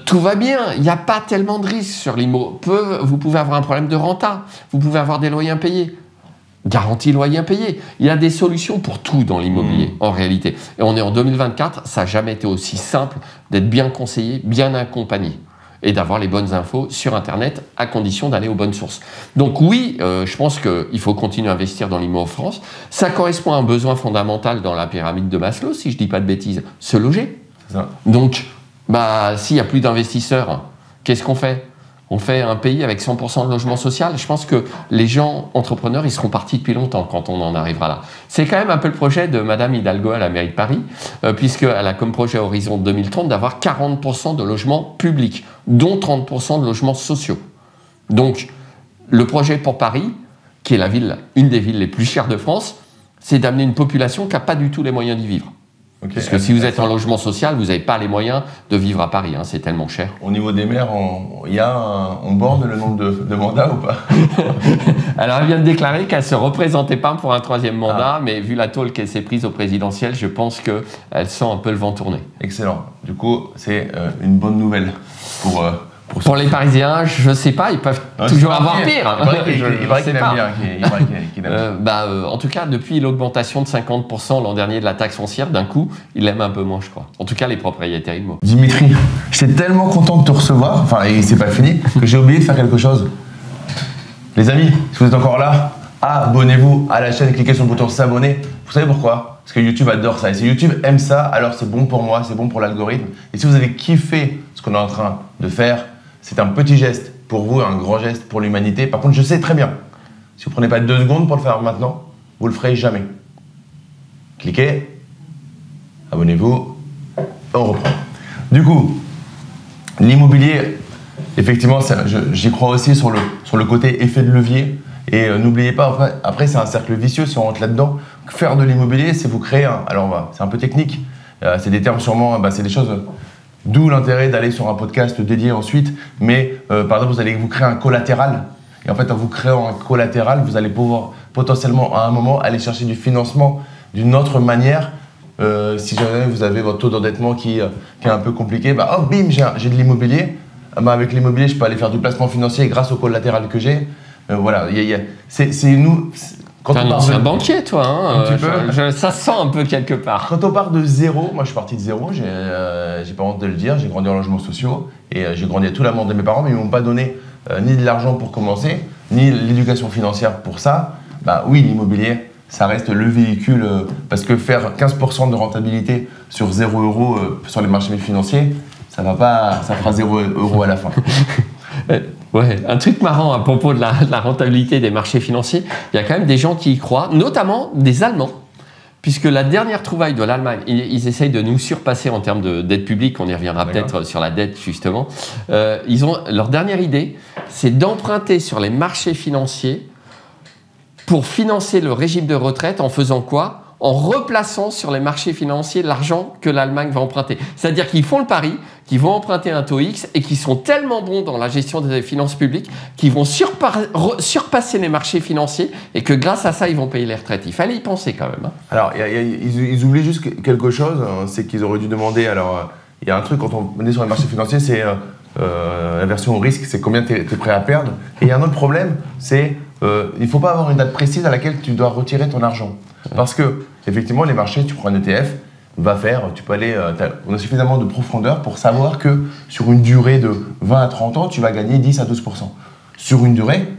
tout va bien, il n'y a pas tellement de risques sur l'immo. Vous pouvez avoir un problème de renta, vous pouvez avoir des loyers impayés. Garantie loyer impayé. Il y a des solutions pour tout dans l'immobilier, en réalité. Et on est en 2024, ça n'a jamais été aussi simple d'être bien conseillé, bien accompagné et d'avoir les bonnes infos sur Internet à condition d'aller aux bonnes sources. Donc oui, je pense qu'il faut continuer à investir dans l'immo en France. Ça correspond à un besoin fondamental dans la pyramide de Maslow, si je ne dis pas de bêtises, se loger. Donc, s'il n'y a plus d'investisseurs, qu'est-ce qu'on fait? On fait un pays avec 100% de logement social. Je pense que les gens entrepreneurs, ils seront partis depuis longtemps quand on en arrivera là. C'est quand même un peu le projet de Madame Hidalgo à la mairie de Paris, puisqu'elle a comme projet Horizon 2030 d'avoir 40% de logements publics, dont 30% de logements sociaux. Donc, le projet pour Paris, qui est une des villes les plus chères de France, c'est d'amener une population qui n'a pas du tout les moyens d'y vivre. Okay. Parce que si vous êtes en logement social, vous n'avez pas les moyens de vivre à Paris, hein, c'est tellement cher. Au niveau des maires, on borne le nombre de mandats ou pas? Alors elle vient de déclarer qu'elle ne se représentait pas pour un 3e mandat, mais vu la tôle qu'elle s'est prise au présidentiel, je pense qu'elle sent un peu le vent tourner. Excellent. Du coup, c'est une bonne nouvelle pour les Parisiens, je ne sais pas, ils peuvent toujours avoir pire. Il paraît qu'il aime bien. En tout cas, depuis l'augmentation de 50% l'an dernier de la taxe foncière, d'un coup, il aime un peu moins, je crois. En tout cas, les propriétaires immo. Dimitri, j'étais tellement content de te recevoir, et c'est pas fini, que j'ai oublié de faire quelque chose. Les amis, si vous êtes encore là, abonnez-vous à la chaîne, cliquez sur le bouton s'abonner. Vous savez pourquoi? Parce que YouTube adore ça. Et si YouTube aime ça, alors c'est bon pour moi, c'est bon pour l'algorithme. Et si vous avez kiffé ce qu'on est en train de faire, c'est un petit geste pour vous, un grand geste pour l'humanité. Par contre, je sais très bien, si vous ne prenez pas 2 secondes pour le faire maintenant, vous ne le ferez jamais. Cliquez, abonnez-vous, on reprend. Du coup, l'immobilier, effectivement, j'y crois aussi sur le côté effet de levier. Et n'oubliez pas, après c'est un cercle vicieux si on rentre là-dedans. Faire de l'immobilier, c'est vous créer c'est un peu technique, c'est des termes sûrement, c'est des choses... D'où l'intérêt d'aller sur un podcast dédié ensuite. Mais par exemple, vous allez vous créer un collatéral. Et en fait, en vous créant un collatéral, vous allez pouvoir potentiellement à un moment aller chercher du financement d'une autre manière. Si jamais vous avez votre taux d'endettement qui est un peu compliqué, bim, j'ai de l'immobilier. Avec l'immobilier, je peux aller faire du placement financier grâce au collatéral que j'ai. Voilà, c'est nous... C'est un banquier, toi, hein, ça sent un peu quelque part. Quand on part de zéro, moi je suis parti de zéro, j'ai pas honte de le dire, j'ai grandi en logements sociaux et j'ai grandi à tout l'amour de mes parents, mais ils m'ont pas donné ni de l'argent pour commencer, ni l'éducation financière pour ça, bah oui, l'immobilier, ça reste le véhicule, parce que faire 15% de rentabilité sur 0 € sur les marchés financiers, ça fera 0 € à la fin. Ouais, un truc marrant à propos de la rentabilité des marchés financiers, il y a quand même des gens qui y croient, notamment des Allemands, puisque la dernière trouvaille de l'Allemagne, ils essayent de nous surpasser en termes de dette publique, on y reviendra peut-être sur la dette justement. Leur dernière idée, c'est d'emprunter sur les marchés financiers pour financer le régime de retraite en faisant quoi ? En replaçant sur les marchés financiers l'argent que l'Allemagne va emprunter. C'est-à-dire qu'ils font le pari, qu'ils vont emprunter un taux X et qu'ils sont tellement bons dans la gestion des finances publiques qu'ils vont surpasser les marchés financiers et que grâce à ça, ils vont payer les retraites. Il fallait y penser quand même. Hein. Alors, ils oublient juste quelque chose, c'est qu'ils auraient dû demander... Alors, il y a un truc quand on est sur les marchés financiers, c'est la version au risque, c'est combien tu es prêt à perdre. Et il y a un autre problème, c'est il ne faut pas avoir une date précise à laquelle tu dois retirer ton argent. Parce que, effectivement, les marchés, tu prends un ETF, tu peux aller, on a suffisamment de profondeur pour savoir que sur une durée de 20 à 30 ans, tu vas gagner 10 à 12%. Sur une durée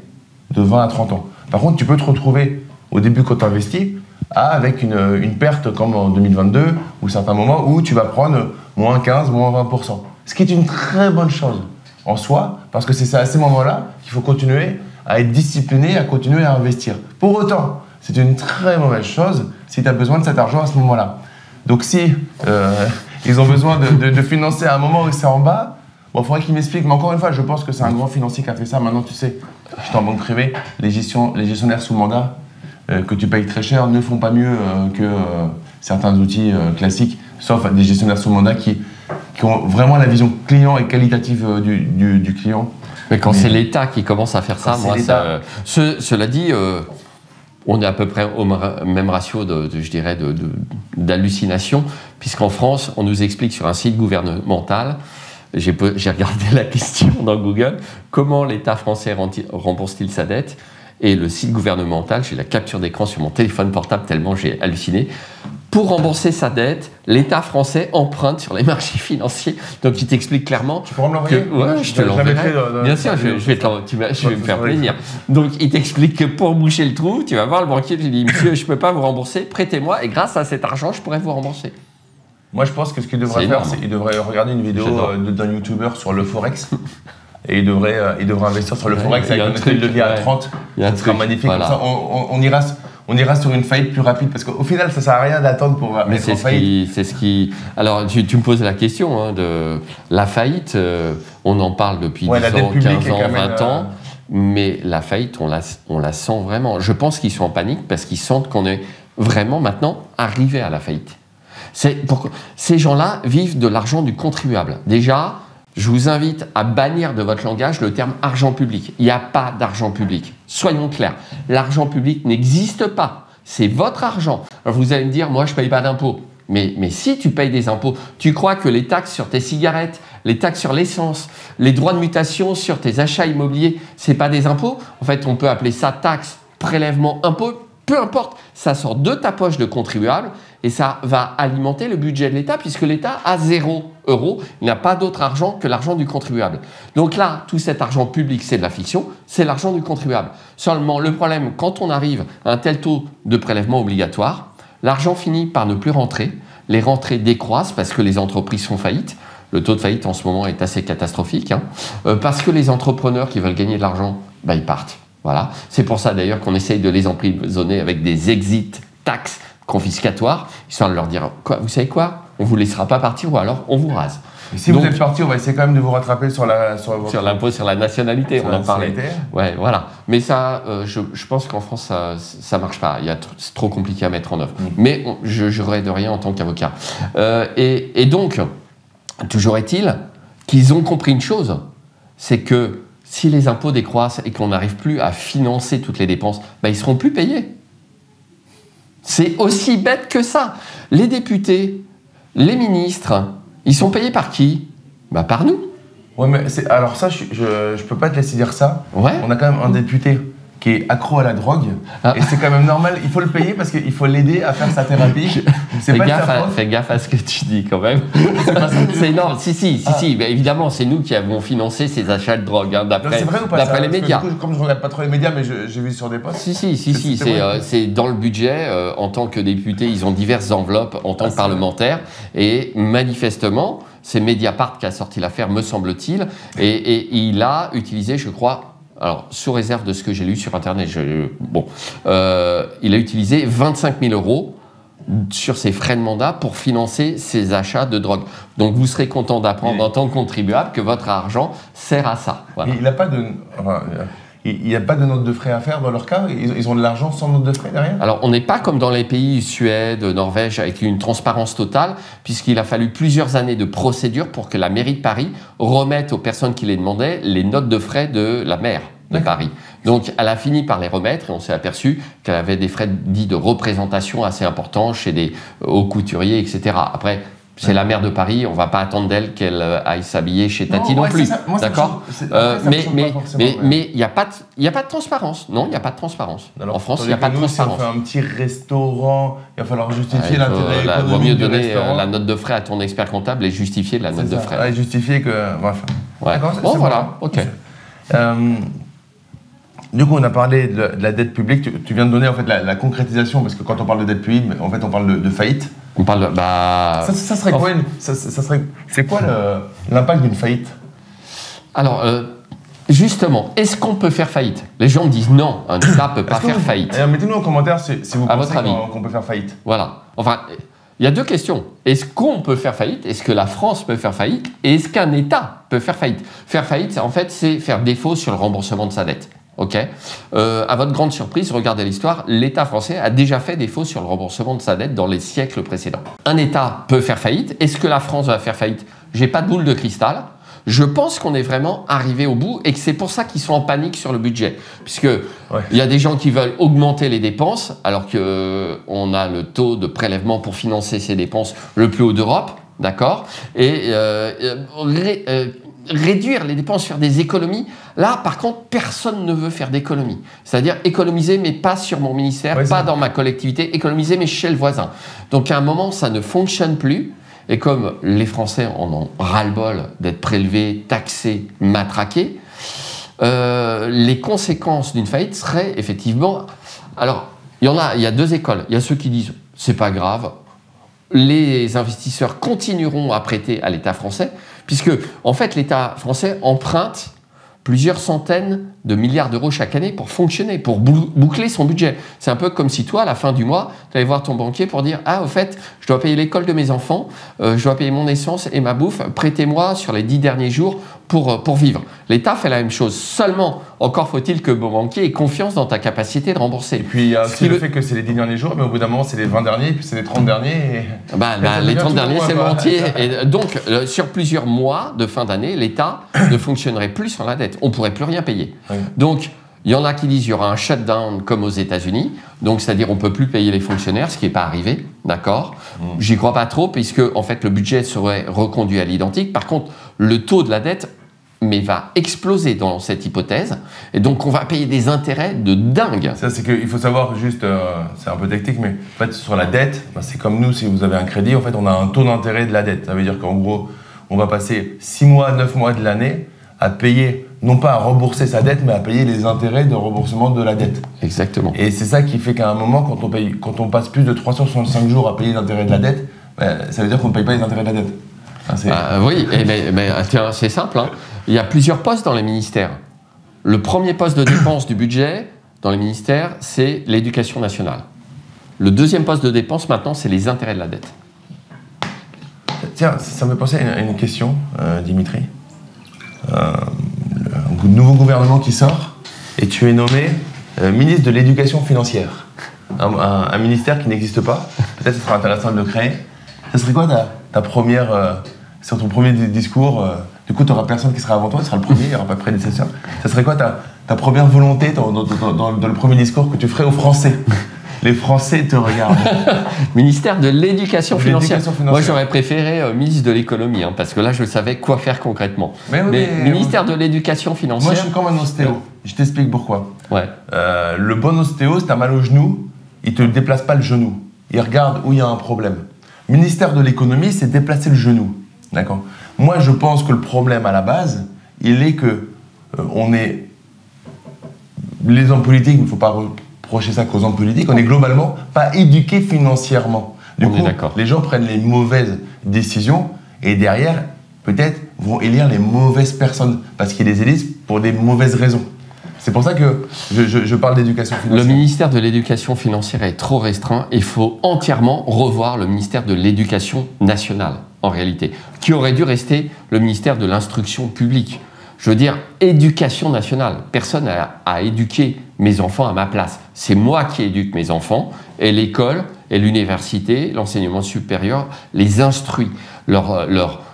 de 20 à 30 ans. Par contre, tu peux te retrouver au début quand tu investis avec une perte comme en 2022 ou certains moments où tu vas prendre moins 15, moins 20%. Ce qui est une très bonne chose en soi, parce que c'est à ces moments-là qu'il faut continuer à être discipliné, à continuer à investir. Pour autant, c'est une très mauvaise chose si tu as besoin de cet argent à ce moment-là. Donc si ils ont besoin de financer à un moment où c'est en bas, bon, il faudrait qu'ils m'expliquent. Mais encore une fois, je pense que c'est un grand financier qui a fait ça. Maintenant, tu sais, j'étais en banque privée, les gestionnaires sous mandat que tu payes très cher ne font pas mieux que certains outils classiques, sauf des gestionnaires sous mandat qui ont vraiment la vision client et qualitative du client. Mais quand c'est l'État qui commence à faire ça, moi, cela dit, on est à peu près au même ratio d'hallucination, puisqu'en France, on nous explique sur un site gouvernemental, j'ai regardé la question dans Google, comment l'État français rembourse-t-il sa dette ? Et le site gouvernemental, j'ai la capture d'écran sur mon téléphone portable tellement j'ai halluciné. Pour rembourser sa dette, l'État français emprunte sur les marchés financiers. Donc, il t'explique clairement... Tu pourras me l'envoyer ? Ouais, je te l'enverrai. Bien sûr, je vais me faire plaisir. Donc, il t'explique que pour boucher le trou, tu vas voir le banquier, tu dis « Monsieur, je ne peux pas vous rembourser, prêtez-moi, et grâce à cet argent, je pourrais vous rembourser. » Moi, je pense que ce qu'il devrait faire, c'est qu'il devrait regarder une vidéo d'un YouTuber sur le Forex. Et il devrait investir sur le Forex avec un effet de levier à 30. Ça sera magnifique. Voilà. Comme ça, on ira sur une faillite plus rapide parce qu'au final, ça ne sert à rien d'attendre pour être en faillite. Alors, tu me poses la question de la faillite. On en parle depuis 10 ans, 15 ans, 20 ans. Mais la faillite, on la sent vraiment. Je pense qu'ils sont en panique parce qu'ils sentent qu'on est vraiment maintenant arrivé à la faillite. Ces gens-là vivent de l'argent du contribuable. Déjà, je vous invite à bannir de votre langage le terme argent public. Il n'y a pas d'argent public. Soyons clairs. L'argent public n'existe pas. C'est votre argent. Alors vous allez me dire, moi je ne paye pas d'impôts. Mais si tu payes des impôts, tu crois que les taxes sur tes cigarettes, les taxes sur l'essence, les droits de mutation sur tes achats immobiliers, ce n'est pas des impôts? En fait, on peut appeler ça taxe, prélèvement, impôt. Peu importe, ça sort de ta poche de contribuable et ça va alimenter le budget de l'État puisque l'État a 0 €. Il n'a pas d'autre argent que l'argent du contribuable. Donc là, tout cet argent public, c'est de la fiction, c'est l'argent du contribuable. Seulement, le problème, quand on arrive à un tel taux de prélèvement obligatoire, l'argent finit par ne plus rentrer. Les rentrées décroissent parce que les entreprises font faillite. Le taux de faillite en ce moment est assez catastrophique. Parce que les entrepreneurs qui veulent gagner de l'argent, ils partent. Voilà. C'est pour ça d'ailleurs qu'on essaye de les emprisonner avec des exit tax confiscatoires, histoire de leur dire vous savez quoi, on ne vous laissera pas partir ou alors on vous rase. Et si vous êtes parti, on va essayer quand même de vous rattraper sur l'impôt sur la nationalité, on en parlait. Ouais, voilà. Mais ça, je pense qu'en France, ça ne marche pas. C'est trop compliqué à mettre en œuvre. Mais je jurerai de rien en tant qu'avocat. Et donc, toujours est-il qu'ils ont compris une chose, c'est que si les impôts décroissent et qu'on n'arrive plus à financer toutes les dépenses, ils ne seront plus payés. C'est aussi bête que ça. Les députés, les ministres, ils sont payés par qui? Par nous. Ouais, mais alors ça, je peux pas te laisser dire ça. Ouais. On a quand même un député qui est accro à la drogue. Et c'est quand même normal, il faut le payer parce qu'il faut l'aider à faire sa thérapie. Fais gaffe à ce que tu dis quand même. C'est énorme. Si, mais évidemment, c'est nous qui avons financé ces achats de drogue, hein, d'après les médias. Du coup, comme je ne regarde pas trop les médias, mais j'ai vu sur des posts. Si, c'est dans le budget. En tant que député, ils ont diverses enveloppes en tant que parlementaire. Et manifestement, c'est Mediapart qui a sorti l'affaire, me semble-t-il. Et il a utilisé, je crois, alors, sous réserve de ce que j'ai lu sur Internet, il a utilisé 25 000 € sur ses frais de mandat pour financer ses achats de drogue. Donc, vous serez content d'apprendre en tant que contribuable que votre argent sert à ça. Voilà. Il n'a pas de... Il n'y a pas de note de frais à faire dans leur cas? Ils ont de l'argent sans note de frais derrière? Alors, on n'est pas comme dans les pays Suède, Norvège, avec une transparence totale, puisqu'il a fallu plusieurs années de procédure pour que la mairie de Paris remette aux personnes qui les demandaient les notes de frais de la maire de Paris. Donc, elle a fini par les remettre et on s'est aperçu qu'elle avait des frais dits de représentation assez importants chez des hauts couturiers, etc. Après, c'est la maire de Paris, on ne va pas attendre d'elle qu'elle aille s'habiller chez Tati non plus. D'accord. Mais il n'y a pas de transparence. Non, il n'y a pas de transparence. Alors, en France, il n'y a pas de transparence. Si on fait un petit restaurant, il va falloir justifier l'intérêt économique. Il vaut mieux donner la note de frais à ton expert comptable et justifier la note de frais. Ouais, justifier que... Bref. Ouais. Bon, voilà, ok. Du coup, on a parlé de la dette publique. Tu viens de donner en fait la concrétisation, parce que quand on parle de dette publique, en fait, on parle de faillite. On parle de... Ça serait quoi c'est quoi l'impact d'une faillite? Alors, justement, est-ce qu'on peut faire faillite? Les gens disent non, un État ne peut pas faire faillite. Mettez-nous en commentaire si vous pensez qu'on peut faire faillite. Voilà. Enfin, il y a deux questions. Est-ce qu'on peut faire faillite? Est-ce que la France peut faire faillite? Et est-ce qu'un État peut faire faillite? Faire faillite, en fait, c'est faire défaut sur le remboursement de sa dette. Ok. À votre grande surprise, regardez l'histoire, l'État français a déjà fait défaut sur le remboursement de sa dette dans les siècles précédents. Un État peut faire faillite. Est-ce que la France va faire faillite? J'ai pas de boule de cristal. Je pense qu'on est vraiment arrivé au bout et que c'est pour ça qu'ils sont en panique sur le budget. Puisque il y a des gens qui veulent augmenter les dépenses alors qu'on a le taux de prélèvement pour financer ces dépenses le plus haut d'Europe. D'accord. Et réduire les dépenses, faire des économies. Là, par contre, personne ne veut faire d'économies. C'est-à-dire économiser, mais pas sur mon ministère, pas dans ma collectivité, économiser, mais chez le voisin. Donc, à un moment, ça ne fonctionne plus. Et comme les Français en ont ras-le-bol d'être prélevés, taxés, matraqués, les conséquences d'une faillite seraient effectivement... Alors, il y a deux écoles. Il y a ceux qui disent « c'est pas grave ». Les investisseurs continueront à prêter à l'État français, puisque, en fait, l'État français emprunte plusieurs centaines de milliards d'euros chaque année pour fonctionner, pour boucler son budget. C'est un peu comme si toi, à la fin du mois, tu allais voir ton banquier pour dire « Ah, au fait, je dois payer l'école de mes enfants, je dois payer mon essence et ma bouffe, prêtez-moi sur les 10 derniers jours pour vivre. » L'État fait la même chose. Seulement, encore faut-il que mon banquier ait confiance dans ta capacité de rembourser. Et puis, il y a aussi le fait que c'est les 10 derniers jours, mais au bout d'un moment, c'est les 20 derniers, puis c'est les 30 derniers. Les 30 derniers, c'est le mois entier. Et donc, sur plusieurs mois de fin d'année, l'État ne fonctionnerait plus sans la dette. On ne pourrait plus rien payer. Oui. Donc, il y en a qui disent qu'il y aura un shutdown comme aux États-Unis, donc c'est-à-dire on ne peut plus payer les fonctionnaires, ce qui n'est pas arrivé, d'accord. J'y crois pas trop, puisque en fait le budget serait reconduit à l'identique. Par contre, le taux de la dette va exploser dans cette hypothèse, et donc on va payer des intérêts de dingue. Ça, c'est qu'il faut savoir juste, c'est un peu technique, mais en fait sur la dette, c'est comme nous, si vous avez un crédit, en fait on a un taux d'intérêt de la dette. Ça veut dire qu'en gros, on va passer 6 mois, 9 mois de l'année à payer, non pas à rembourser sa dette, mais à payer les intérêts de remboursement de la dette. Exactement. Et c'est ça qui fait qu'à un moment, quand on passe plus de 365 jours à payer l'intérêt de la dette, ça veut dire qu'on ne paye pas les intérêts de la dette. Oui, mais tiens, c'est simple. Hein. Il y a plusieurs postes dans les ministères. Le premier poste de dépense du budget dans les ministères, c'est l'éducation nationale. Le deuxième poste de dépense, maintenant, c'est les intérêts de la dette. Tiens, ça me fait penser à une question, Dimitri. Un nouveau gouvernement qui sort et tu es nommé ministre de l'Éducation financière. Un ministère qui n'existe pas. Peut-être que ce sera intéressant de le créer. Ça serait quoi ta première... sur ton premier discours, du coup, tu n'auras personne qui sera avant toi, tu seras le premier, il n'y aura pas de prédécesseur. Ça serait quoi ta première volonté dans le premier discours que tu ferais aux Français? Les Français te regardent. Ministère de l'Éducation financière. financière. Moi, j'aurais préféré ministre de l'économie, hein, parce que là, je savais quoi faire concrètement. Mais ministère de l'Éducation financière. Moi, je suis comme un ostéo. Je t'explique pourquoi. Ouais. Le bon ostéo, si tu as mal au genou, il ne te déplace pas le genou. Il regarde où il y a un problème. Ministère de l'économie, c'est déplacer le genou. D'accord. Moi, je pense que le problème à la base, il est que les hommes politiques, il ne faut pas reprocher ça qu'aux hommes politiques, on est globalement pas éduqués financièrement. Du coup, les gens prennent les mauvaises décisions et derrière, peut-être, vont élire les mauvaises personnes parce qu'ils les élisent pour des mauvaises raisons. C'est pour ça que je parle d'éducation financière. Le ministère de l'Éducation financière est trop restreint. Il faut entièrement revoir le ministère de l'Éducation nationale, en réalité, qui aurait dû rester le ministère de l'Instruction publique. Je veux dire, éducation nationale. Personne n'a éduqué mes enfants à ma place. C'est moi qui éduque mes enfants et l'école et l'université, l'enseignement supérieur les instruit, leur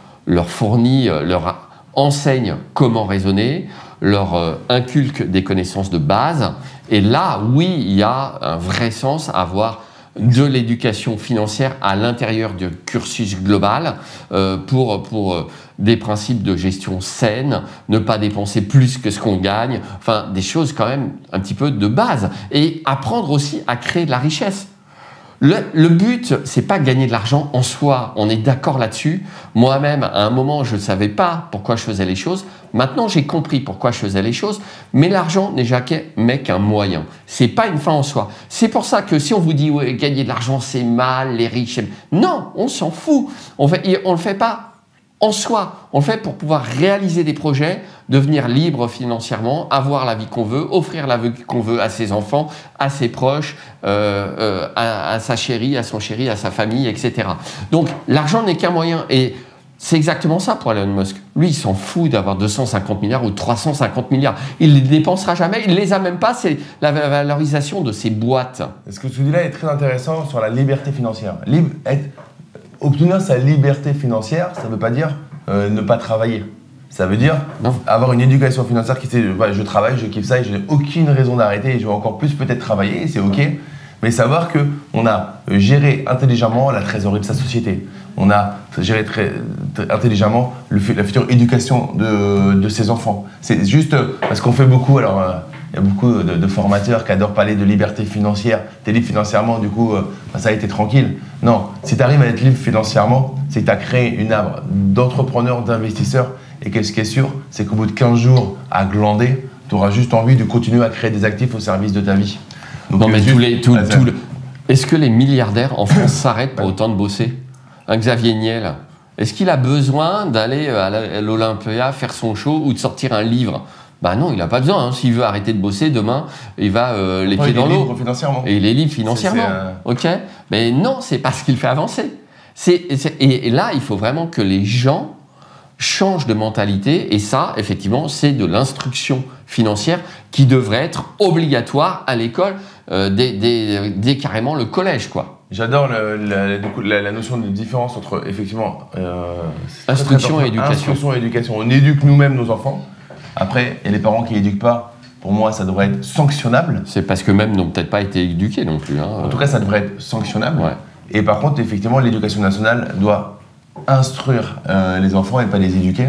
fournit, leur enseigne comment raisonner, leur inculque des connaissances de base. Et là, oui, il y a un vrai sens à avoir de l'éducation financière à l'intérieur du cursus global pour des principes de gestion saine, ne pas dépenser plus que ce qu'on gagne, enfin des choses quand même un petit peu de base. Et apprendre aussi à créer de la richesse. Le but, c'est pas gagner de l'argent en soi, on est d'accord là-dessus. Moi-même, à un moment, je ne savais pas pourquoi je faisais les choses. Maintenant, j'ai compris pourquoi je faisais les choses. Mais l'argent n'est jamais qu'un moyen. C'est pas une fin en soi. C'est pour ça que si on vous dit ouais, gagner de l'argent, c'est mal, les riches... Non, on s'en fout. On le fait pas en soi. On le fait pour pouvoir réaliser des projets, devenir libre financièrement, avoir la vie qu'on veut, offrir la vie qu'on veut à ses enfants, à ses proches, à sa chérie, à son chéri, à sa famille, etc. Donc l'argent n'est qu'un moyen. Et c'est exactement ça pour Elon Musk. Lui, il s'en fout d'avoir 250 milliards ou 350 milliards. Il ne les dépensera jamais. Il ne les a même pas. C'est la valorisation de ses boîtes. Ce que tu dis là est très intéressant sur la liberté financière. Obtenir sa liberté financière, ça ne veut pas dire ne pas travailler. Ça veut dire avoir une éducation financière qui sait je travaille, je kiffe ça et je n'ai aucune raison d'arrêter et je vais encore plus peut-être travailler, et c'est ok. Mais savoir qu'on a géré intelligemment la trésorerie de sa société. On a géré intelligemment la future éducation de ses enfants. C'est juste parce qu'on fait beaucoup, alors il y a beaucoup de formateurs qui adorent parler de liberté financière. T'es libre financièrement, du coup, ça a été tranquille. Non, si tu arrives à être libre financièrement, c'est que tu as créé une arbre d'entrepreneurs, d'investisseurs. Et ce qui est sûr, c'est qu'au bout de 15 jours à glander, tu auras juste envie de continuer à créer des actifs au service de ta vie. Donc, non, mais est-ce que les milliardaires en France s'arrêtent pour autant de bosser? Un Xavier Niel, est-ce qu'il a besoin d'aller à l'Olympia faire son show ou de sortir un livre? Bah non, il n'a pas besoin. Hein. S'il veut arrêter de bosser, demain, il va les pieds dans l'eau. Et il est libre financièrement. Ok. Mais non, c'est pas ce qu'il fait avancer. Et là, il faut vraiment que les gens changent de mentalité. Et ça, effectivement, c'est de l'instruction financière qui devrait être obligatoire à l'école dès carrément le collège, quoi. J'adore la notion de différence entre, effectivement, instruction et éducation. Instruction et éducation. On éduque nous-mêmes nos enfants. Après, il y a les parents qui n'éduquent pas. Pour moi, ça devrait être sanctionnable. C'est parce que même n'ont peut-être pas été éduqués non plus. Hein. En tout cas, ça devrait être sanctionnable. Ouais. Et par contre, effectivement, l'éducation nationale doit instruire les enfants et pas les éduquer.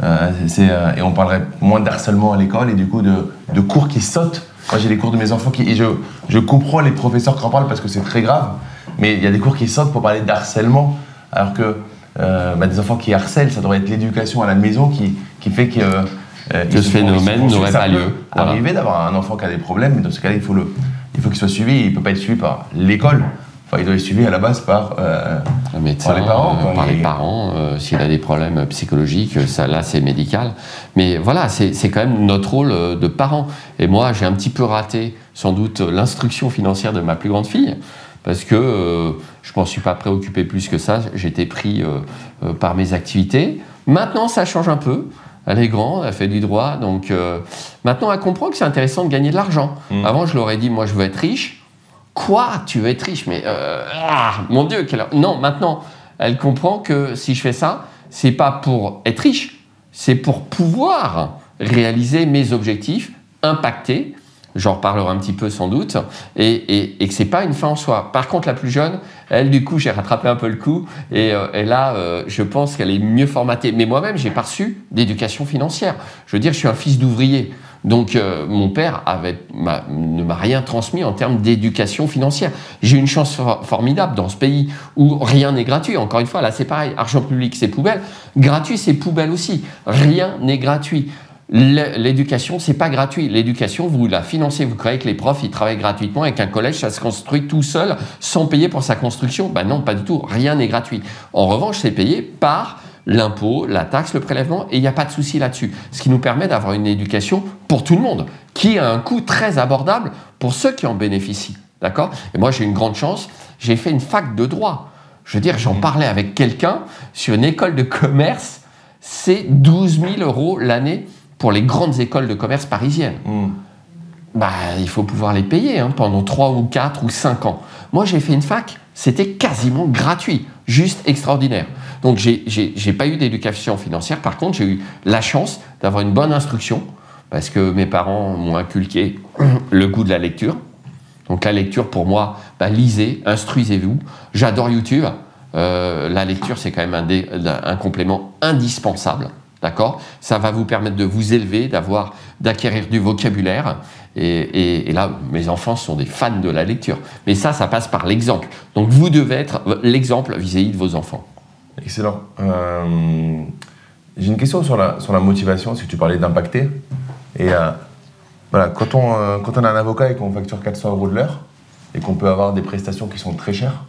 Et on parlerait moins de harcèlement à l'école et du coup de cours qui sautent. Moi, j'ai les cours de mes enfants et je comprends les professeurs qui en parlent parce que c'est très grave. Mais il y a des cours qui sautent pour parler d'harcèlement. Alors que des enfants qui harcèlent, ça devrait être l'éducation à la maison qui fait que ce phénomène n'aurait pas lieu. Arriver d'avoir un enfant qui a des problèmes, mais dans ce cas-là, il faut qu'il soit suivi. Il ne peut pas être suivi par l'école. Enfin, il doit être suivi à la base par un médecin, par les parents. Par les parents. S'il a des problèmes psychologiques, ça, là, c'est médical. Mais voilà, c'est quand même notre rôle de parents. Et moi, j'ai un petit peu raté, sans doute, l'instruction financière de ma plus grande fille. Parce que je ne m'en suis pas préoccupé plus que ça. J'étais pris par mes activités. Maintenant, ça change un peu. Elle est grande, elle fait du droit. Donc, maintenant, elle comprend que c'est intéressant de gagner de l'argent. Avant, je leur ai dit, moi, je veux être riche. Quoi? Tu veux être riche? Mais mon Dieu, non, maintenant, elle comprend que si je fais ça, c'est pas pour être riche, c'est pour pouvoir réaliser mes objectifs, impacter j'en reparlerai un petit peu sans doute, et que c'est pas une fin en soi. Par contre, la plus jeune, elle, du coup, j'ai rattrapé un peu le coup, et là, je pense qu'elle est mieux formatée. Mais moi-même, j'ai pas reçu d'éducation financière. Je veux dire, je suis un fils d'ouvrier. Donc, mon père ne m'a rien transmis en termes d'éducation financière. J'ai une chance formidable dans ce pays où rien n'est gratuit. Encore une fois, là, c'est pareil. Argent public, c'est poubelle. Gratuit, c'est poubelle aussi. Rien n'est gratuit. L'éducation, c'est pas gratuit. L'éducation, vous la financez. Vous croyez que les profs, ils travaillent gratuitement et qu'un collège, ça se construit tout seul sans payer pour sa construction? Ben non, pas du tout. Rien n'est gratuit. En revanche, c'est payé par l'impôt, la taxe, le prélèvement, et il n'y a pas de souci là-dessus. Ce qui nous permet d'avoir une éducation pour tout le monde, qui a un coût très abordable pour ceux qui en bénéficient. D'accord? Et moi, j'ai une grande chance, j'ai fait une fac de droit. Je veux dire, j'en parlais avec quelqu'un sur une école de commerce, c'est 12 000 € l'année pour les grandes écoles de commerce parisiennes. Bah, il faut pouvoir les payer pendant 3 ou 4 ou 5 ans. Moi, j'ai fait une fac, c'était quasiment gratuit, juste extraordinaire. Donc, j'ai pas eu d'éducation financière. Par contre, j'ai eu la chance d'avoir une bonne instruction parce que mes parents m'ont inculqué le goût de la lecture. Donc, la lecture, pour moi, lisez, instruisez-vous. J'adore YouTube. La lecture, c'est quand même un complément indispensable. D'accord? Ça va vous permettre de vous élever, d'acquérir du vocabulaire. Et là, mes enfants sont des fans de la lecture. Mais ça passe par l'exemple. Donc, vous devez être l'exemple vis-à-vis de vos enfants. Excellent. J'ai une question sur la motivation, si tu parlais d'impacter. Et voilà, quand on a un avocat et qu'on facture 400 € de l'heure et qu'on peut avoir des prestations qui sont très chères,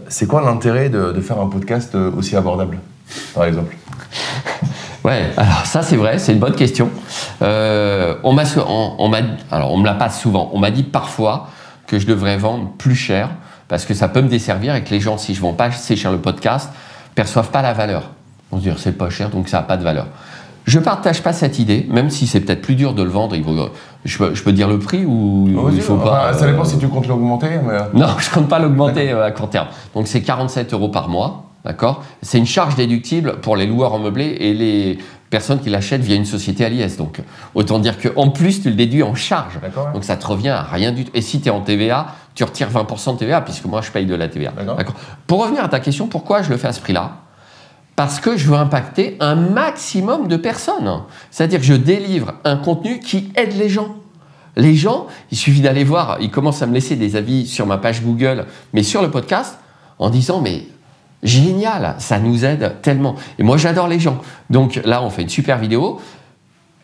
c'est quoi l'intérêt de faire un podcast aussi abordable, par exemple? Ouais, alors ça c'est vrai, c'est une bonne question. On me l'a pas souvent. On m'a dit parfois que je devrais vendre plus cher parce que ça peut me desservir et que les gens, si je vends pas assez cher le podcast, perçoivent pas la valeur. On se dit c'est pas cher donc ça a pas de valeur. Je partage pas cette idée, même si c'est peut-être plus dur de le vendre. Je peux dire le prix ou il faut pas. Ça dépend si tu comptes l'augmenter. Mais... Non, je compte pas l'augmenter à court terme. Donc c'est 47 € par mois. D'accord? C'est une charge déductible pour les loueurs en meublé et les personnes qui l'achètent via une société à l'IS. Donc, autant dire qu'en plus, tu le déduis en charge. Ouais. Donc, ça te revient à rien du tout. Et si tu es en TVA, tu retires 20% de TVA, puisque moi, je paye de la TVA. D'accord. Pour revenir à ta question, pourquoi je le fais à ce prix-là? Parce que je veux impacter un maximum de personnes. C'est-à-dire que je délivre un contenu qui aide les gens. Les gens, il suffit d'aller voir, ils commencent à me laisser des avis sur ma page Google, mais sur le podcast, en disant, mais... génial, ça nous aide tellement. Et moi, j'adore les gens. Donc là, on fait une super vidéo.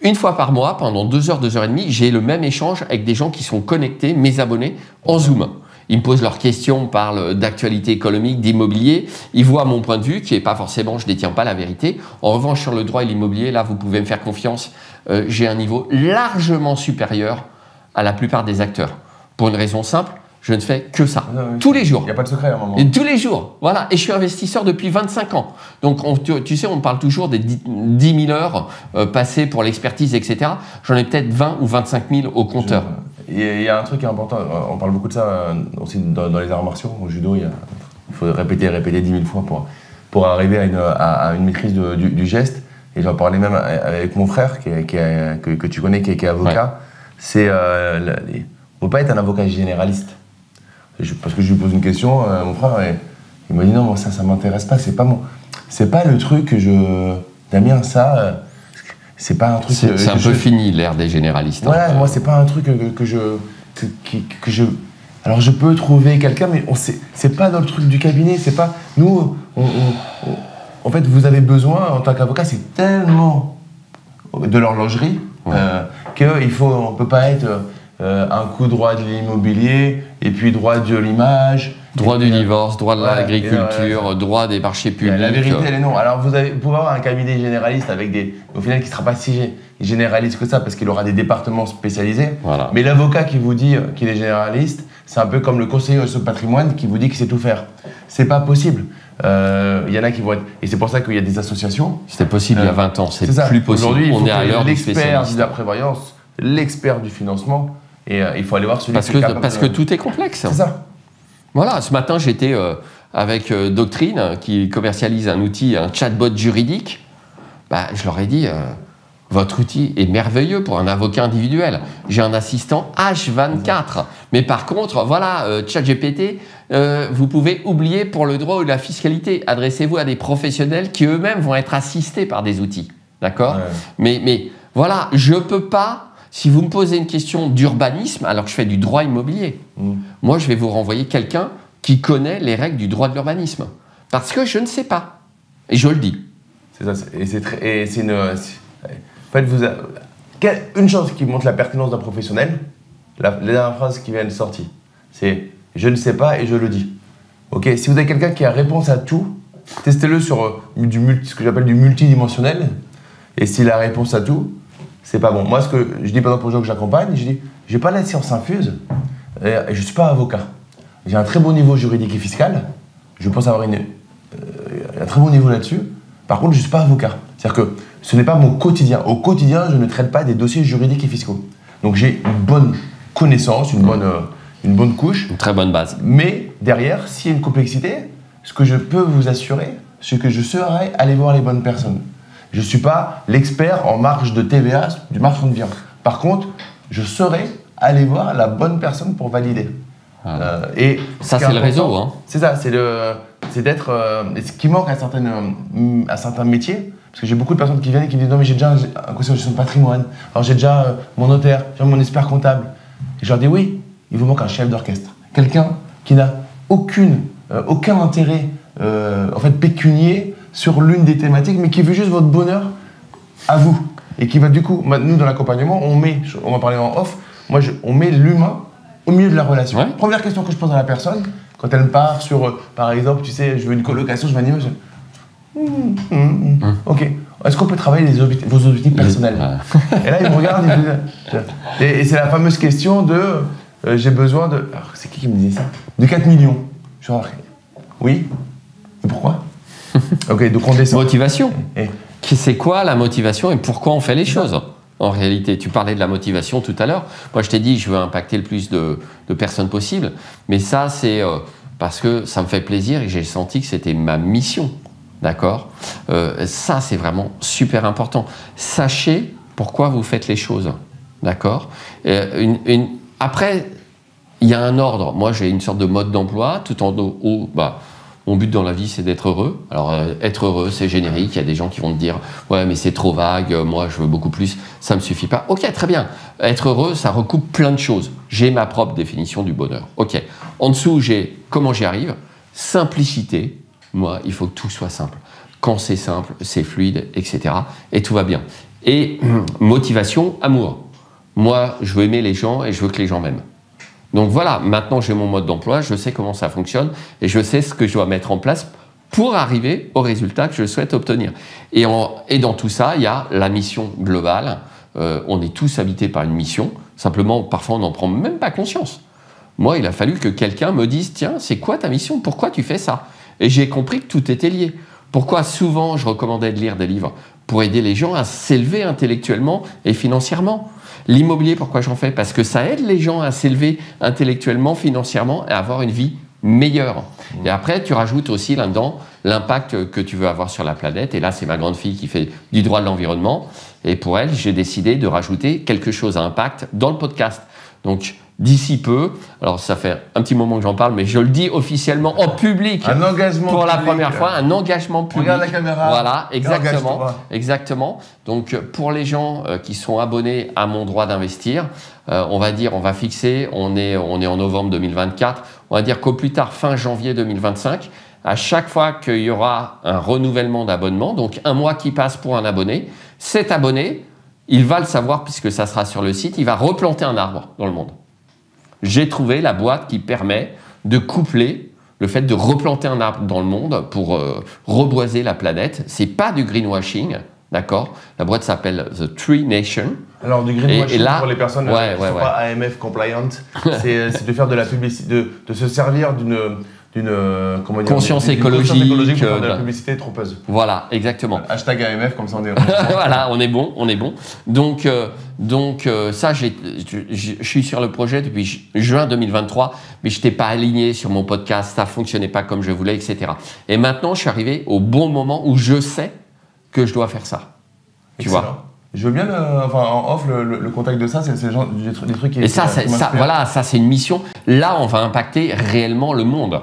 Une fois par mois, pendant 2 heures, 2 heures et demie, j'ai le même échange avec des gens qui sont connectés, mes abonnés, en Zoom. Ils me posent leurs questions, on parle d'actualité économique, d'immobilier. Ils voient mon point de vue, qui n'est pas forcément, je ne détiens pas la vérité. En revanche, sur le droit et l'immobilier, là, vous pouvez me faire confiance. J'ai un niveau largement supérieur à la plupart des acteurs. Pour une raison simple, je ne fais que ça, tous les jours. Il n'y a pas de secret à un moment. Et tous les jours, voilà. Et je suis investisseur depuis 25 ans. Donc, tu sais, on parle toujours des 10 000 heures passées pour l'expertise, etc. J'en ai peut-être 20 ou 25 000 au compteur. Il y a un truc qui est important, on parle beaucoup de ça aussi dans les arts martiaux. Au judo, il faut répéter 10 000 fois pour arriver à une maîtrise du geste. Et j'en parlais même avec mon frère, que tu connais, qui est avocat. Ouais. On ne peut pas être un avocat généraliste. Parce que je lui pose une question, mon frère, il m'a dit non, moi ça m'intéresse pas, c'est pas le truc que Damien, ça, c'est pas un truc. C'est un peu fini l'ère des généralistes. Ouais, moi c'est pas un truc que je. Alors je peux trouver quelqu'un, mais c'est pas dans le truc du cabinet, c'est pas. Nous, en fait, vous avez besoin, en tant qu'avocat, c'est tellement de l'horlogerie on peut pas être. Un coup droit de l'immobilier, et puis droit de l'image. Droit du divorce, droit de l'agriculture, droit des marchés publics. La vérité, elle est non. Alors vous pouvez avoir un cabinet généraliste au final, qui ne sera pas si généraliste que ça, parce qu'il aura des départements spécialisés. Voilà. Mais l'avocat qui vous dit qu'il est généraliste, c'est un peu comme le conseiller au patrimoine qui vous dit qu'il sait tout faire. C'est pas possible. Il y en a qui vont être... Et c'est pour ça qu'il y a des associations. C'était possible il y a 20 ans, c'est plus possible. Aujourd'hui, on est à l'heure du l'expert de la prévoyance, l'expert du financement. Et il faut aller voir celui parce que tout est complexe. C'est ça. Voilà, ce matin, j'étais avec Doctrine, qui commercialise un outil, un chatbot juridique. Je leur ai dit, Votre outil est merveilleux pour un avocat individuel. J'ai un assistant H24. Mais par contre, voilà, ChatGPT, vous pouvez oublier pour le droit ou la fiscalité. Adressez-vous à des professionnels qui eux-mêmes vont être assistés par des outils. D'accord ? Mais voilà, je ne peux pas, si vous me posez une question d'urbanisme, alors que je fais du droit immobilier, moi, je vais vous renvoyer quelqu'un qui connaît les règles du droit de l'urbanisme. Parce que je ne sais pas. Et je le dis. C'est ça. En fait, une chose qui montre la pertinence d'un professionnel, la dernière phrase qui vient de sortir, c'est « je ne sais pas et je le dis ». Ok, si vous avez quelqu'un qui a réponse à tout, testez-le sur ce que j'appelle du multidimensionnel. Et s'il a réponse à tout, c'est pas bon. Moi, ce que je dis par exemple aux gens que j'accompagne, je dis « j'ai pas la science infuse et je suis pas avocat. J'ai un très bon niveau juridique et fiscal. Je pense avoir un très bon niveau là-dessus. Par contre, je suis pas avocat. C'est-à-dire que ce n'est pas mon quotidien. Au quotidien, je ne traite pas des dossiers juridiques et fiscaux. Donc j'ai une bonne connaissance, une bonne couche. Une très bonne base. Mais derrière, s'il y a une complexité, ce que je peux vous assurer, c'est que je saurai aller voir les bonnes personnes. Je ne suis pas l'expert en marge de TVA du marchand de viande. Par contre, je saurai aller voir la bonne personne pour valider. Et ça, c'est le réseau. Hein. C'est ça, c'est d'être... ce qui manque à certains métiers, parce que j'ai beaucoup de personnes qui viennent et qui me disent « Non, mais j'ai déjà un conseiller en gestion de patrimoine, alors j'ai déjà mon notaire, j'ai mon expert comptable. » Et je leur dis « Oui, il vous manque un chef d'orchestre. Quelqu'un qui n'a aucun intérêt en fait, pécunier sur l'une des thématiques, mais qui veut juste votre bonheur à vous. Et qui va du coup, nous dans l'accompagnement, on va parler en off, on met l'humain au milieu de la relation. Ouais. Première question que je pose à la personne, quand elle me part sur, par exemple, tu sais, je veux une colocation, je vais animer, ok, est-ce qu'on peut travailler vos objectifs personnels? Et là, il me regarde et c'est la fameuse question de j'ai besoin de. Alors, c'est qui me disait ça? De 4 millions. Je dis, oui. Et pourquoi? Ok, donc on descend. Motivation. C'est quoi la motivation et pourquoi on fait les choses? En réalité, tu parlais de la motivation tout à l'heure. Moi, je t'ai dit, je veux impacter le plus de personnes possible. Mais ça, c'est parce que ça me fait plaisir et j'ai senti que c'était ma mission. D'accord? Ça, c'est vraiment super important. Sachez pourquoi vous faites les choses. D'accord? Après, il y a un ordre. Moi, j'ai une sorte de mode d'emploi. Tout en haut, mon but dans la vie, c'est d'être heureux. Alors, être heureux, c'est générique. Il y a des gens qui vont te dire « Ouais, mais c'est trop vague. Moi, je veux beaucoup plus. Ça ne me suffit pas. » Ok, très bien. Être heureux, ça recoupe plein de choses. J'ai ma propre définition du bonheur. Ok. En dessous, j'ai comment j'y arrive. Simplicité. Moi, il faut que tout soit simple. Quand c'est simple, c'est fluide, etc. Et tout va bien. Et motivation, amour. Moi, je veux aimer les gens et je veux que les gens m'aiment. Donc voilà, maintenant j'ai mon mode d'emploi, je sais comment ça fonctionne et je sais ce que je dois mettre en place pour arriver au résultat que je souhaite obtenir. Et dans tout ça, il y a la mission globale. On est tous habités par une mission. Simplement, parfois, on n'en prend même pas conscience. Moi, il a fallu que quelqu'un me dise « Tiens, c'est quoi ta mission? Pourquoi tu fais ça ?» Et j'ai compris que tout était lié. Pourquoi souvent je recommandais de lire des livres? Pour aider les gens à s'élever intellectuellement et financièrement. L'immobilier, pourquoi j'en fais? Parce que ça aide les gens à s'élever intellectuellement, financièrement et à avoir une vie meilleure. Et après, tu rajoutes aussi là-dedans l'impact que tu veux avoir sur la planète. Et là, c'est ma grande fille qui fait du droit de l'environnement. Et pour elle, j'ai décidé de rajouter quelque chose à impact dans le podcast. Donc, d'ici peu, alors ça fait un petit moment que j'en parle, mais je le dis officiellement en public. Un engagement pour public. La première fois, un engagement public. Regarde la caméra. Voilà, exactement. Exactement. Donc pour les gens qui sont abonnés à mon droit d'investir, on va fixer, on est en novembre 2024, on va dire qu'au plus tard fin janvier 2025, à chaque fois qu'il y aura un renouvellement d'abonnement, donc un mois qui passe pour un abonné, cet abonné, il va le savoir puisque ça sera sur le site, il va replanter un arbre dans le monde. J'ai trouvé la boîte qui permet de coupler le fait de replanter un arbre dans le monde pour reboiser la planète. C'est pas du greenwashing, d'accord? La boîte s'appelle The Tree Nation. Alors du greenwashing pour les personnes qui ne sont pas AMF compliant, c'est de faire de la publicité, de se servir d'une conscience écologique pour faire de la publicité trompeuse. Voilà, exactement. Hashtag AMF, comme ça on est voilà, on est bon. Donc ça, je suis sur le projet depuis juin 2023, mais je n'étais pas aligné sur mon podcast, ça ne fonctionnait pas comme je voulais, etc. Et maintenant, je suis arrivé au bon moment où je sais que je dois faire ça. Tu vois? Je veux bien, en off, le contact de ça, c'est le genre des trucs qui... Et ça, c'est une mission. Là, on va impacter réellement le monde.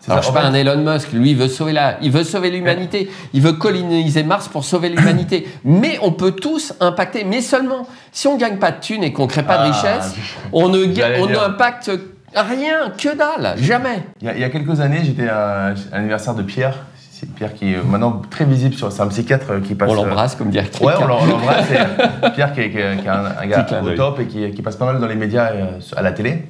Alors, je sais pas, un Elon Musk, lui, il veut sauver l'humanité. Il veut coloniser Mars pour sauver l'humanité. Mais on peut tous impacter. Mais seulement, si on ne gagne pas de thunes et qu'on ne crée pas de richesse, on n'impacte rien, que dalle, jamais. Il y a quelques années, j'étais à l'anniversaire de Pierre. C'est Pierre qui est maintenant très visible, c'est un psychiatre qui passe... On l'embrasse comme dire quelqu'un. Ouais, on l'embrasse. Pierre qui est un gars au top et qui passe pas mal dans les médias à la télé.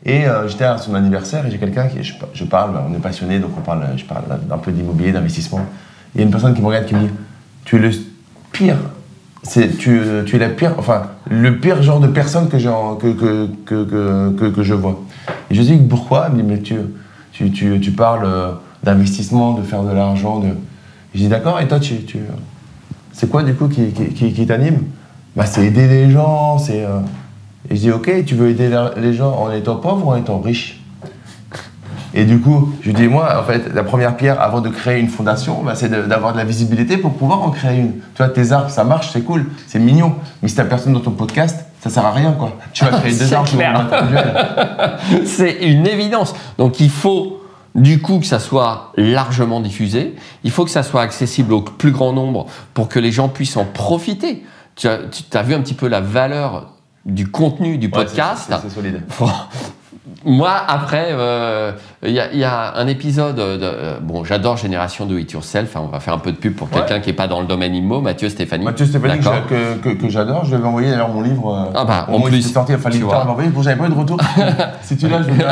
Et j'étais à son anniversaire et j'ai quelqu'un je parle, on est passionné, donc je parle un peu d'immobilier, d'investissement. Il y a une personne qui me regarde qui me dit « Tu es le pire, tu es la pire, enfin, le pire genre de personne que je vois. » Et je dis « Pourquoi ?» Il me dit « Mais tu parles d'investissement, de faire de l'argent. » Je dis « D'accord, et toi, c'est quoi du coup qui t'anime ?» Bah, c'est aider les gens, c'est... Et je dis, ok, tu veux aider les gens en étant pauvre ou en étant riche? Et du coup, je dis, moi, en fait, la première pierre avant de créer une fondation, bah, c'est d'avoir de la visibilité pour pouvoir en créer une. Tu vois, tes arbres, ça marche, c'est cool, c'est mignon. Mais si t'as personne dans ton podcast, ça sert à rien, quoi. Tu vas créer des arbres. C'est une évidence. Donc, il faut, du coup, que ça soit largement diffusé. Il faut que ça soit accessible au plus grand nombre pour que les gens puissent en profiter. Tu as vu un petit peu la valeur du contenu du podcast. C'est solide. Moi, après, il y a un épisode bon, j'adore Génération Do It Yourself. On va faire un peu de pub pour quelqu'un qui n'est pas dans le domaine immo, Mathieu Stéphanie. Mathieu Stéphanie, que j'adore. Je lui avais envoyé d'ailleurs mon livre. En plus, il sorti, enfin, l'éditeur m'a envoyé. Bon, j'avais pas eu de retour. Si tu l'as, je veux bien.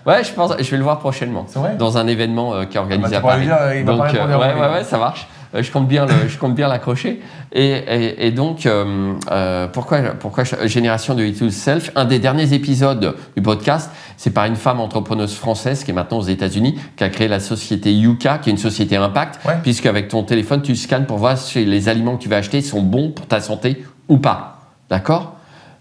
Ouais, je vais le voir prochainement. C'est vrai? Dans un événement qui est organisé à Paris. Donc, ouais, ça marche. Je compte bien l'accrocher. Et donc, pourquoi Génération Do It Yourself? Un des derniers épisodes du podcast, c'est par une femme entrepreneuse française qui est maintenant aux États-Unis, qui a créé la société Yuka, qui est une société impact, puisque avec ton téléphone, tu scannes pour voir si les aliments que tu vas acheter sont bons pour ta santé ou pas. D'accord?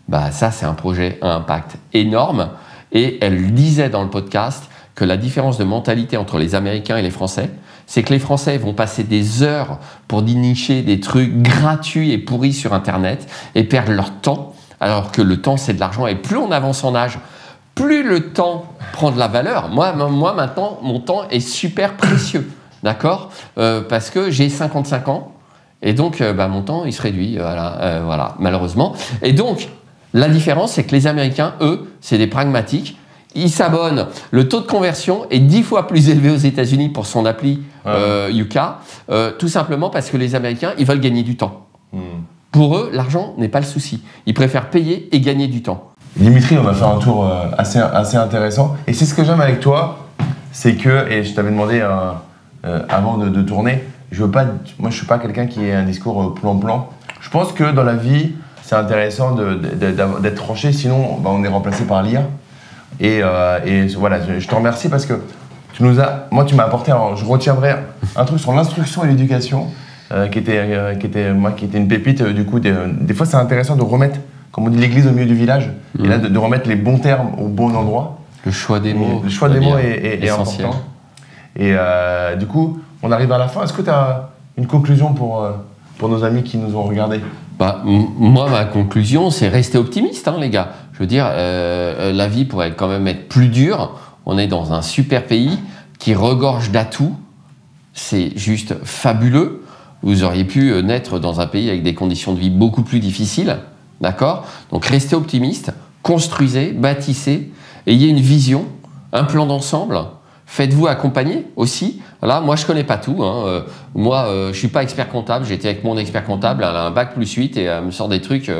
Bah, ça, c'est un projet à impact énorme. Et elle disait dans le podcast que la différence de mentalité entre les Américains et les Français, c'est que les Français vont passer des heures pour dénicher des trucs gratuits et pourris sur Internet et perdre leur temps, alors que le temps, c'est de l'argent. Et plus on avance en âge, plus le temps prend de la valeur. Moi maintenant, mon temps est super précieux, d'accord? Parce que j'ai 55 ans, et donc mon temps, il se réduit, voilà, malheureusement. Et donc, la différence, c'est que les Américains, eux, c'est des pragmatiques. Ils s'abonnent. Le taux de conversion est 10 fois plus élevé aux États-Unis pour son appli Yuka, tout simplement parce que les Américains, ils veulent gagner du temps. Pour eux, l'argent n'est pas le souci. Ils préfèrent payer et gagner du temps. Dimitri, on a fait un tour assez intéressant. Et c'est ce que j'aime avec toi, c'est que, et je t'avais demandé avant de tourner, moi je suis pas quelqu'un qui ait un discours plan-plan. Je pense que dans la vie, c'est intéressant d'être tranché, sinon on est remplacé par l'IA. Et voilà, je te remercie parce que tu m'as apporté, je retiendrai un truc sur l'instruction et l'éducation qui était une pépite. Du coup, des fois c'est intéressant de remettre, comme on dit, l'église au milieu du village, et là de remettre les bons termes au bon endroit. Le choix des mots. Le choix des mots est important. Et du coup, on arrive à la fin. Est-ce que tu as une conclusion pour nos amis qui nous ont regardés? Moi, ma conclusion, c'est rester optimiste, les gars. Je veux dire, la vie pourrait quand même être plus dure. On est dans un super pays qui regorge d'atouts. C'est juste fabuleux. Vous auriez pu naître dans un pays avec des conditions de vie beaucoup plus difficiles. D'accord? Donc, restez optimiste, construisez, bâtissez, ayez une vision, un plan d'ensemble. Faites-vous accompagner aussi. Là, moi, je connais pas tout. Moi, je suis pas expert comptable. J'étais avec mon expert comptable. Elle a un bac +8 et elle me sort des trucs.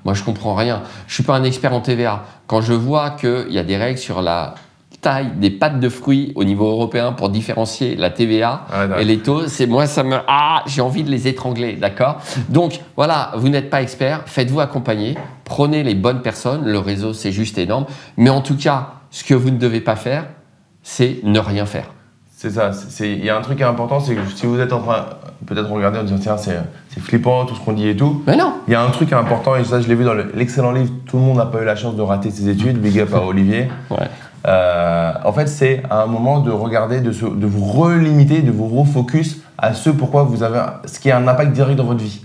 Moi, je comprends rien. Je suis pas un expert en TVA. Quand je vois qu'il y a des règles sur la taille des pâtes de fruits au niveau européen pour différencier la TVA et les taux, j'ai envie de les étrangler, d'accord? Donc, voilà, vous n'êtes pas expert. Faites-vous accompagner. Prenez les bonnes personnes. Le réseau, c'est juste énorme. Mais en tout cas, ce que vous ne devez pas faire, c'est ne rien faire. C'est ça. Il y a un truc qui est important, c'est que si vous êtes en train peut-être regarder en disant tiens, c'est flippant tout ce qu'on dit et tout. Mais non. Il y a un truc important, et ça je l'ai vu dans l'excellent livre Tout le monde n'a pas eu la chance de rater ses études, big up à Olivier. Ouais. En fait, c'est à un moment de regarder, de vous relimiter, de vous refocus à ce qui a un impact direct dans votre vie.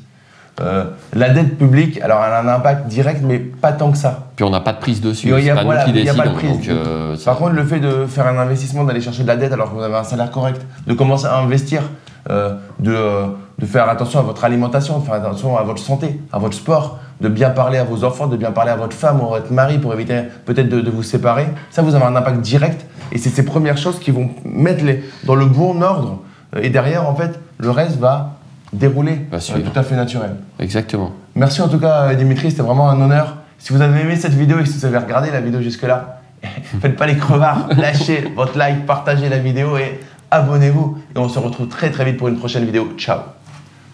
La dette publique, alors elle a un impact direct, mais pas tant que ça. Puis on n'a pas de prise dessus, Il y a- c'est pas voilà, nous qui il y a pas de décidons. prise. Donc, Par contre, le fait de faire un investissement, d'aller chercher de la dette alors que vous avez un salaire correct, de commencer à investir, de faire attention à votre alimentation, de faire attention à votre santé, à votre sport, de bien parler à vos enfants, de bien parler à votre femme ou à votre mari pour éviter peut-être de vous séparer, ça vous avez un impact direct et c'est ces premières choses qui vont mettre dans le bon ordre et derrière en fait le reste va dérouler tout à fait naturel. Exactement. Merci en tout cas Dimitri, c'était vraiment un honneur. Si vous avez aimé cette vidéo et si vous avez regardé la vidéo jusque-là, faites pas les crevards, lâchez votre like, partagez la vidéo et abonnez-vous. Et on se retrouve très très vite pour une prochaine vidéo. Ciao.